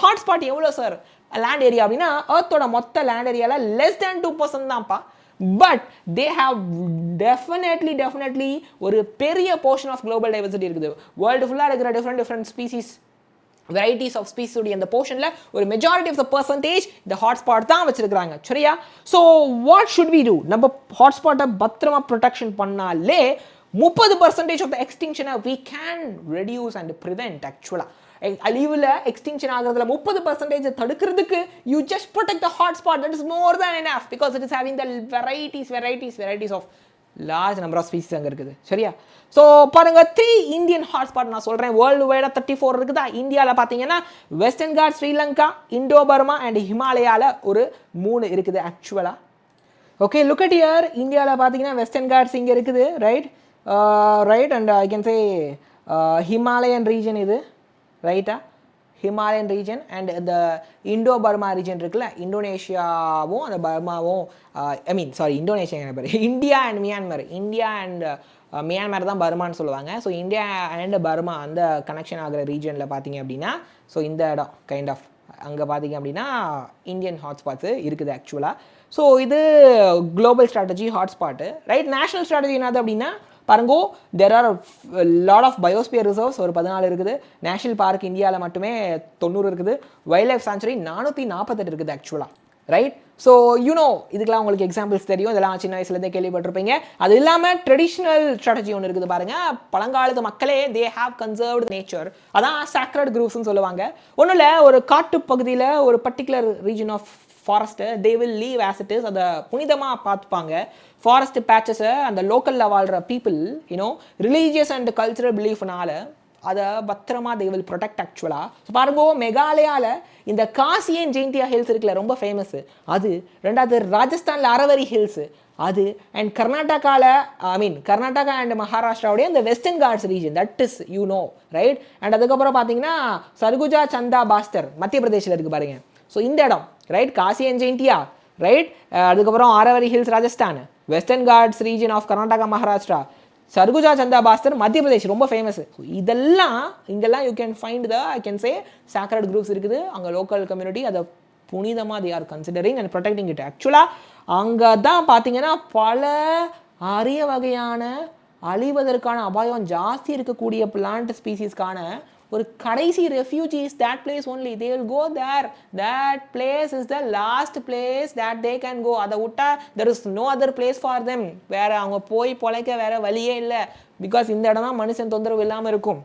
hotspot எவ்வளோ sir land area அப்படின்னா எர்த்தோட மொத்த land ஏரியாவில் less than 2% தான்ப்பா. பட் தே ஹாவ் டெஃபினெட்லி ஒரு பெரிய போர்ஷன் ஆஃப் குளோபல் டைவர்சிட்டி இருக்குது. வேர்ல்டு ஃபுல்லாக இருக்கிற different species varieties of species உடைய இந்த போர்ஷனில் ஒரு மெஜாரிட்டி ஆஃப் த பர்சன்டேஜ் இந்த ஹாட்ஸ்பாட் தான் வச்சிருக்காங்க, சரியா? So what should we do? நம்ம ஹாட்ஸ்பாட்டை பத்திரமா ப்ரொடெக்ஷன் பண்ணாலே 30% ஆஃப் த எக்ஸ்டிங்ஷனை we can reduce and prevent. ஆக்சுவலாக அழிவில் எக்ஸ்டிங்ஷன் ஆகிறதுல 30% தடுக்கிறதுக்கு you just protect the hotspot. That is more than enough, because it is having the varieties of large number of species அங்கே இருக்குது சரியா. ஸோ பாருங்க 3 இந்தியன் ஹாட்ஸ்பாட் நான் சொல்கிறேன். வேர்ல்டு வைடாக 34 இருக்குதா. இந்தியாவில் பார்த்தீங்கன்னா Western Ghat, Sri Lanka, Indo Burma and ஹிமாலயாவில் ஒரு 3 இருக்குது ஆக்சுவலாக. Okay look at here. இந்தியாவில் பார்த்தீங்கன்னா வெஸ்டர்ன் காட்ஸ் இங்கே இருக்குது right right and I can say Himalayan region இது ரைட்டா. ஹிமாலயன் ரீஜன் அண்ட் இந்த இண்டோ பர்மா ரீஜன் இருக்குல்ல, இந்தோனேஷியாவும் அந்த பர்மாவும் ஐ மீன் சாரி இந்தோனேஷியா பேர் India and Myanmar. India and Myanmar தான் பர்மான்னு சொல்லுவாங்க. ஸோ இந்தியா அண்ட் பர்மா அந்த கனெக்ஷன் ஆகிற ரீஜனில் பார்த்தீங்க அப்படின்னா ஸோ இந்த இடம் கைண்ட் ஆஃப் அங்கே பார்த்தீங்க அப்படின்னா இந்தியன் ஹாட்ஸ்பாட்ஸு இருக்குது ஆக்சுவலாக. ஸோ இது global strategy hotspot right. National strategy என்னது அப்படின்னா பாருங்கோ there are lot of biosphere reserves ஒரு 14 இருக்குது. நேஷனல் பார்க் இந்தியாவில் மட்டுமே 90 இருக்குது. வைல்ட் லைஃப் சான்ச்சுரி 448 இருக்குது ஆக்சுவலாக ரைட். ஸோ யூனோ இதுக்கெல்லாம் உங்களுக்கு எக்ஸாம்பிள்ஸ் தெரியும், இதெல்லாம் சின்ன வயசுலேருந்தே கேள்விப்பட்டிருப்பீங்க. அது இல்லாமல் ட்ரெடிஷ்னல் ஸ்ட்ராட்டஜி ஒன்று இருக்குது பாருங்கள். பழங்காலத்து மக்களே தே ஹாவ் கன்சர்வ்டு நேச்சர், அதான் சாக்ரட் குரூவ்ஸ்னு சொல்லுவாங்க. ஒன்றும் இல்லை, ஒரு காட்டு பகுதியில் ஒரு particular region of forest they will leave as it is, அதை புனிதமாக பார்த்துப்பாங்க. ஃபாரஸ்ட் பேச்சஸை அந்த லோக்கலில் வாழ்கிற people you know religious and cultural பிலீஃப்னால அதை பத்திரமா தே வில் ப்ரொடெக்ட் ஆக்சுவலாக. ஸோ பாருங்கோ மேகாலயாவில் இந்த காசியன் ஜெயின்டியா ஹில்ஸ் இருக்குல்ல ரொம்ப ஃபேமஸ்ஸு அது. ரெண்டாவது ராஜஸ்தானில் அரவரி ஹில்ஸு அது. அண்ட் கர்நாடகா அண்ட் மகாராஷ்டிராவுடைய அந்த Western Ghats region that is you know right. And அதுக்கப்புறம் பார்த்தீங்கன்னா சர்குஜா சந்தா பாஸ்தர் மத்திய பிரதேசில் இருக்குது பாருங்க. ஸோ இந்த இடம் ரைட் காசியன் ஜெயின்டியா ரைட். அதுக்கப்புறம் Aravalli hills Rajasthan, Western Ghats region of Karnataka Maharashtra, Surguja Chanda Bastar Madhya Pradesh ரொம்ப ஃபேமஸ். ஸோ இதெல்லாம் இங்கெல்லாம் you can find the I can say sacred groups இருக்குது. அங்கே லோக்கல் கம்யூனிட்டி அதை புனிதமாக they are considering and protecting it. ஆக்சுவலாக அங்கே தான் பார்த்தீங்கன்னா பல அரிய வகையான அழிவதற்கான அபாயம் ஜாஸ்தி இருக்கக்கூடிய பிளான்ட் ஸ்பீசிஸ்க்கான ஒரு கடைசி refugees that place only they will go there. That place is the last place that they can go. அதை விட்டா there is no other place for them. வேற அவங்க போய் பொழைக்க வேற வழியே இல்லை. பிகாஸ் இந்த இடம் தான் மனுஷன் தொந்தரவு இல்லாமல் இருக்கும்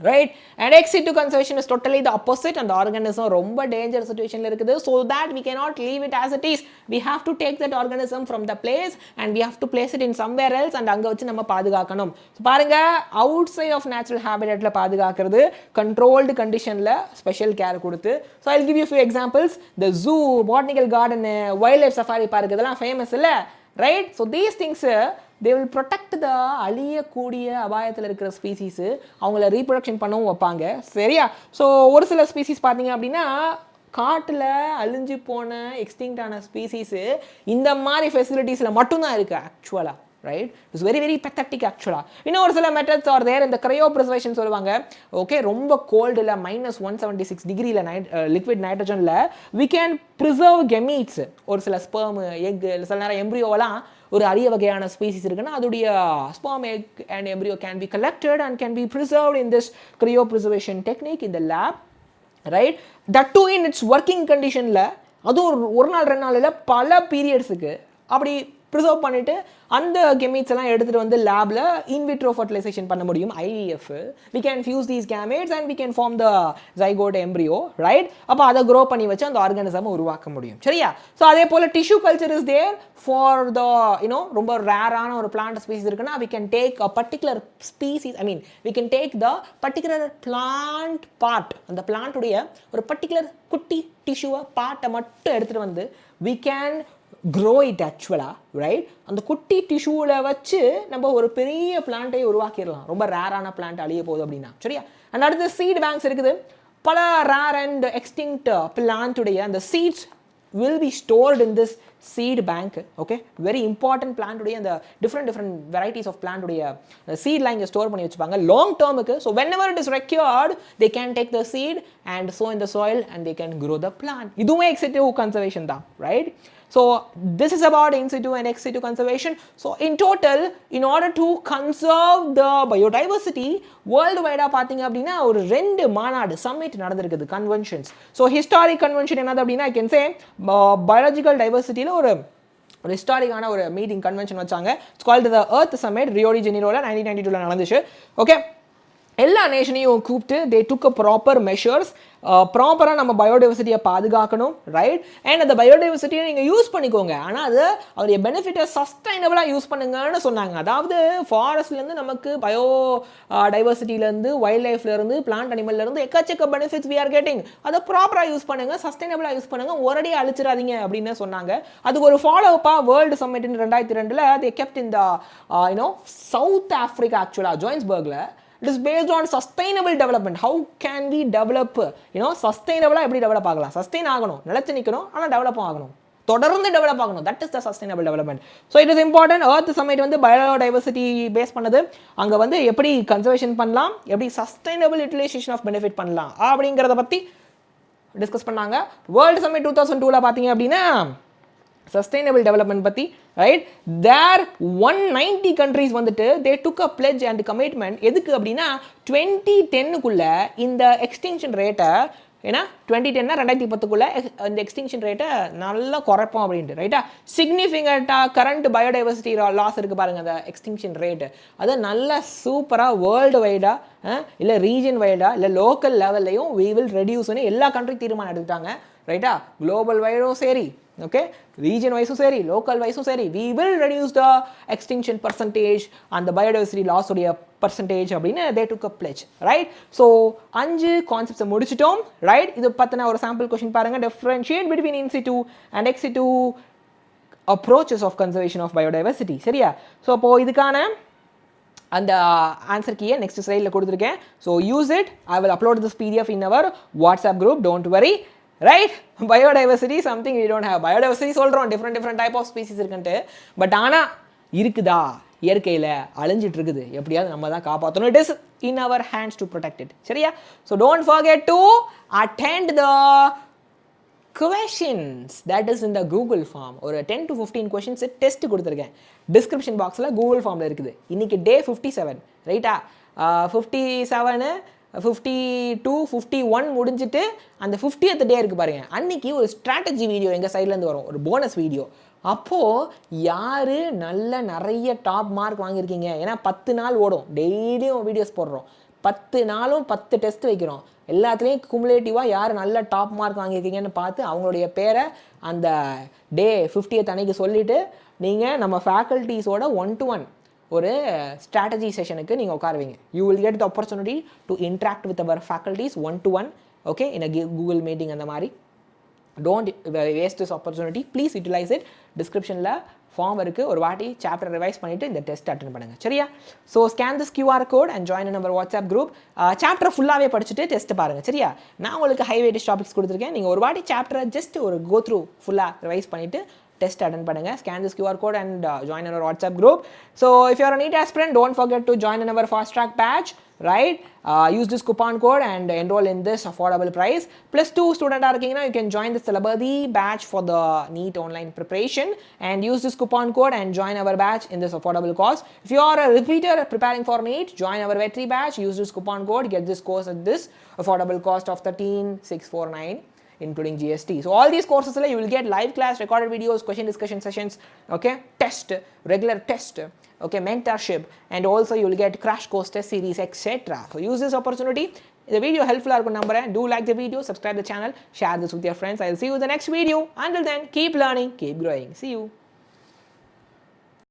right. And ex situ conservation is totally the opposite, and the organism ரொம்ப dangerous situation ல இருக்குது. So that we cannot leave it as it is. We have to take that organism from the place and we have to place it in somewhere else, and அங்க வச்சு நம்ம பாதுகாக்கணும். So பாருங்க outside of natural habitatல பாதுகாக்கிறது controlled conditionல special care கொடுத்து. So I'll give you a few examples. The zoo, botanical garden, wildlife safari park இதெல்லாம் famous இல்லை right. So these things they will protect the அழியக்கூடிய அபாயத்தில் இருக்கிற ஸ்பீசிஸு அவங்கள reproduction பண்ணவும் வைப்பாங்க சரியா. ஸோ ஒரு சில ஸ்பீசிஸ் பார்த்தீங்க அப்படின்னா காட்டில் அழிஞ்சு போன எக்ஸ்டிங்க்டான ஸ்பீசிஸு இந்த மாதிரி ஃபெசிலிட்டிஸில் மட்டும்தான் இருக்குது ஆக்சுவலாக right. It's very very pathetic ஆக்சுவலாக. இன்னும் ஒரு சில மெத்தட்ஸ் ஆர் தேர். இந்த கிரையோ ப்ரிசர்வேஷன் சொல்லுவாங்க. ஓகே ரொம்ப கோல்டில் -176 டிகிரியில் லிக்விட் நைட்ரஜனில் வி கேன் ப்ரிசர்வ் கெமீட்ஸ். ஒரு சில ஸ்பெர்ம் எக் சில நேரம் எம்ப்ரியோவெல்லாம் ஒரு அரிய வகையான ஸ்பீசிஸ் இருக்குன்னா அதோடைய sperm egg and embryo can be collected and can be preserved in this cryo preservation technique in the lab right. That too in its working கண்டிஷனில் அதுவும் ஒரு நாள் 2 நாள் இல்லை பல பீரியட்ஸுக்கு அப்படி ப்ரிசர்வ் பண்ணிவிட்டு அந்த கெமிட்ஸ் எல்லாம் எடுத்துகிட்டு வந்து லேபில் இன்விட்ரோ ஃபர்டிலைசேஷன் பண்ண முடியும் IVF. We can fuse these gametes and we can form the zygote embryo right. அப்போ அதை க்ரோ பண்ணி வச்சு அந்த ஆர்கானிசமை உருவாக்க முடியும் சரியா. ஸோ அதே போல் tissue culture is there for the you know ரொம்ப ரேரான ஒரு பிளான்ட் ஸ்பீசிஸ் இருக்குன்னா we can take a particular species we can take the particular plant part, அந்த பிளான்ட்டுடைய ஒரு பர்டிகுலர் குட்டி டிஷ்யூவை பார்ட்டை மட்டும் எடுத்துகிட்டு வந்து we can grow it actually right. அந்த குட்டி டிஷ்யூவில் வச்சு நம்ம ஒரு பெரிய பிளான்ட்டை உருவாக்கிடலாம். ரொம்ப ரேரான பிளான்ட் அழிய போகுது அப்படின்னா சரியா. அண்ட் அடுத்து சீட் பேங்க்ஸ் இருக்குது. பல ரேர் அண்ட் எக்ஸ்டிங்க்ட் பிளான்ட்டுடைய அந்த seeds will be stored in this seed bank. Okay, very important plant உடைய அந்த different varieties of plant உடைய seed line ஸ்டோர் பண்ணி வச்சுப்பாங்க long term க்கு. So whenever it is required they can take the seed and sow in the soil and they can grow the plant. இதுவே ex situ conservation தான் right. So this is about in situ and ex situ conservation. So in total in order to conserve the biodiversity worldwide பார்த்தீங்க அப்படின்னா ஒரு 2 மாநாடு submit நடந்திருக்குது conventions. So historic convention என்னது அப்படின்னா ஐ can say biological டைவர்சிட்டியில் ஒரு ஹிஸ்டாரிக்கான ஒரு மீட்டிங் கன்வென்ஷன் வச்சாங்க. It's called the Earth Summit Rio de ஜெனிரோவில் 1992 நடந்துச்சு. ஓகே எல்லா நேஷனையும் கூப்பிட்டு தே டுக் அ ப்ராப்பர் மெஷர்ஸ், ப்ராப்பராக நம்ம பயோடைவர்சிட்டியை பாதுகாக்கணும், ரைட்? அண்ட் அந்த பயோடைவர்சிட்டியை நீங்கள் யூஸ் பண்ணிக்கோங்க, ஆனால் அது அதோடைய பெனிஃபிட்டை சஸ்டைனபிளாக யூஸ் பண்ணுங்கன்னு சொன்னாங்க. அதாவது ஃபாரஸ்ட்லேருந்து நமக்கு பயோ டைவர்சிட்டியிலேருந்து, வைல்ட் லைஃப்லேருந்து, பிளான்ட் அனிமல்லேருந்து எக்கச்சக்க பெனிஃபிட்ஸ் வி ஆர் கெட்டிங். அதை ப்ராப்பராக யூஸ் பண்ணுங்கள், சஸ்டைனபிளாக யூஸ் பண்ணுங்கள், ஒரடியாக அழிச்சிடாதீங்க அப்படின்னு சொன்னாங்க. அதுக்கு ஒரு ஃபாலோஅப்பாக World Summit 2002 they kept in the South Africa, ஆக்சுவலாக ஜோஹன்ஸ்பர்கில். It is based on sustainable development. How can we develop, sustainable எப்படி டெவலப் ஆகலாம்? சஸ்டெயின் ஆகணும், நிலச்சி நிற்கணும், ஆனால் டெவலப் ஆகணும், தொடர்ந்து டெவலப் ஆகணும். That is the sustainable development. So it is important. Earth submit வந்து பயோடைவர்சிட்டி பேஸ் பண்ணது. அங்கே வந்து எப்படி கன்சர்வேஷன் பண்ணலாம், எப்படி சஸ்டைனபிள் யூட்டிலைசேஷன் ஆஃப் பெனிஃபிட் பண்ணலாம் அப்படிங்கிறத பற்றி டிஸ்கஸ் பண்ணாங்க. வேர்ல்டு சமிட் 2002 பார்த்தீங்க அப்படின்னா சஸ்டைனபிள் டெவலப்மெண்ட் பற்றி, ரைட்? தேர் 190 கண்ட்ரீஸ் வந்துட்டு தே டுக் அ பிளெட்ஜ் அண்ட் கமிட்மெண்ட். எதுக்கு அப்படின்னா 2010 இந்த எக்ஸ்டிங்ஷன் ரேட்டை, ஏன்னா 2010 2010 இந்த எக்ஸ்டிங்ஷன் ரேட்டை நல்லா குறைப்போம் அப்படின்ட்டு, ரைட்டா? சிக்னிஃபிகண்ட்டாக கரண்ட் பயோடைவர்சிட்டி லாஸ் இருக்குது பாருங்கள், அந்த எக்ஸ்டிங்ஷன் ரேட்டு அதை நல்லா சூப்பராக வேர்ல்டு வைடாக இல்லை ரீஜன் வைடாக இல்லை லோக்கல் லெவல்லையும் வி வில் ரெடியூஸ்னு எல்லா கண்ட்ரி தீர்மானம் எடுத்துட்டாங்க, ரைட்டா? குளோபல் வைடும் சரி, ஓகே, ரீஜன் வைஸும் சரி, லோக்கல் வைஸும் சரி, we will reduce the extinction percentage and the biodiversity loss உடைய percentage அப்படின்னு they took a pledge, right? So 5 கான்செப்ட்ஸை முடிச்சிட்டோம், ரைட்? இது பற்றின ஒரு சாம்பிள் கொஸ்டின் பாருங்க. differentiate between in situ and ex situ approaches of conservation of biodiversity, சரியா? So அப்போது இதுக்கான அந்த ஆன்சர் கீயை நெக்ஸ்ட் ஸ்லைடில் கொடுத்துருக்கேன். So use it. I will upload this PDF in our WhatsApp group, don't worry. Right? Biodiversity something we don't have. Biodiversity சொல்கிறோம் different type of species இருக்குன்ட்டு, but ஆனால் இருக்குதா? இயற்கையில் அழிஞ்சிட்டு இருக்குது, எப்படியாவது நம்ம தான் காப்பாற்றணும். It is in our hands to protect it, சரியா? So don't forget to attend the questions that is in the Google form. ஒரு 10 to 15 questions டெஸ்ட் கொடுத்துருக்கேன், டிஸ்கிரிப்ஷன் பாக்ஸில் கூகுள் ஃபார்மில் இருக்குது. இன்றைக்கி டே 57, ரைட்டா? 57 52 51 முடிஞ்சிட்டு அந்த 50th டே இருக்குது பாருங்கள், அன்றைக்கி ஒரு ஸ்ட்ராட்டஜி வீடியோ எங்கள் சைட்லேருந்து வரும், ஒரு போனஸ் வீடியோ. அப்போது யார் நிறைய டாப் மார்க் வாங்கியிருக்கீங்க, ஏன்னா 10 நாள் ஓடும், டெய்லியும் வீடியோஸ் போடுறோம், 10 நாளும் 10 டெஸ்ட் வைக்கிறோம், எல்லாத்துலேயும் குமுலேட்டிவாக யார் நல்ல டாப் மார்க் வாங்கியிருக்கீங்கன்னு பார்த்து அவங்களுடைய பேரை அந்த டே 50th அன்னைக்கு சொல்லிவிட்டு நீங்கள் நம்ம ஃபேக்கல்ட்டிஸோட 1-to-1 ஒரு ஸ்ட்ராட்டஜி செஷனுக்கு நீங்கள் உட்காருவீங்க. You will get the opportunity to interact with our faculties 1-to-1, okay, in a Google meeting. அந்த மாதிரி don't waste this opportunity, please utilise it. டிஸ்கிரிப்ஷனில் ஃபார்ம் இருக்குது, ஒரு வாட்டி சாப்டர் ரிவைஸ் பண்ணிவிட்டு இந்த டெஸ்ட் அட்டென்ட் பண்ணுங்கள், சரியா? So scan this QR code and join in our WhatsApp group. Chapter ஃபுல்லாகவே படிச்சுட்டு டெஸ்ட் பாருங்கள், சரியா? நான் உங்களுக்கு ஹைவேட்டிஸ் டாபிக்ஸ் கொடுத்துருக்கேன், நீங்கள் ஒரு வாட்டி சாப்டரை ஜஸ்ட் ஒரு கோ த்ரூ ஃபுல்லாக ரிவைஸ் பண்ணிவிட்டு test attend பண்ணுங்க. Scan this QR code and join our WhatsApp group. So if you are a NEET aspirant, don't forget to join in our fast track batch, right? Use this coupon code and enroll in this affordable price. +2 student இருக்கீங்கன்னா you can join the Syllabary batch for the NEET online preparation and use this coupon code and join our batch in this affordable cost. If you are a repeater preparing for NEET, join our veterinary batch, use this coupon code, get this course at this affordable cost of 13,649 including GST. So all these courses you will get live class, recorded videos, question discussion sessions, okay, test, regular test, okay, mentorship, and also you will get crash course test series, etc. So use this opportunity. The video helpful number. Do like the video, subscribe the channel, share this with your friends. I will see you in the next video. Until then, keep learning, keep growing. See you.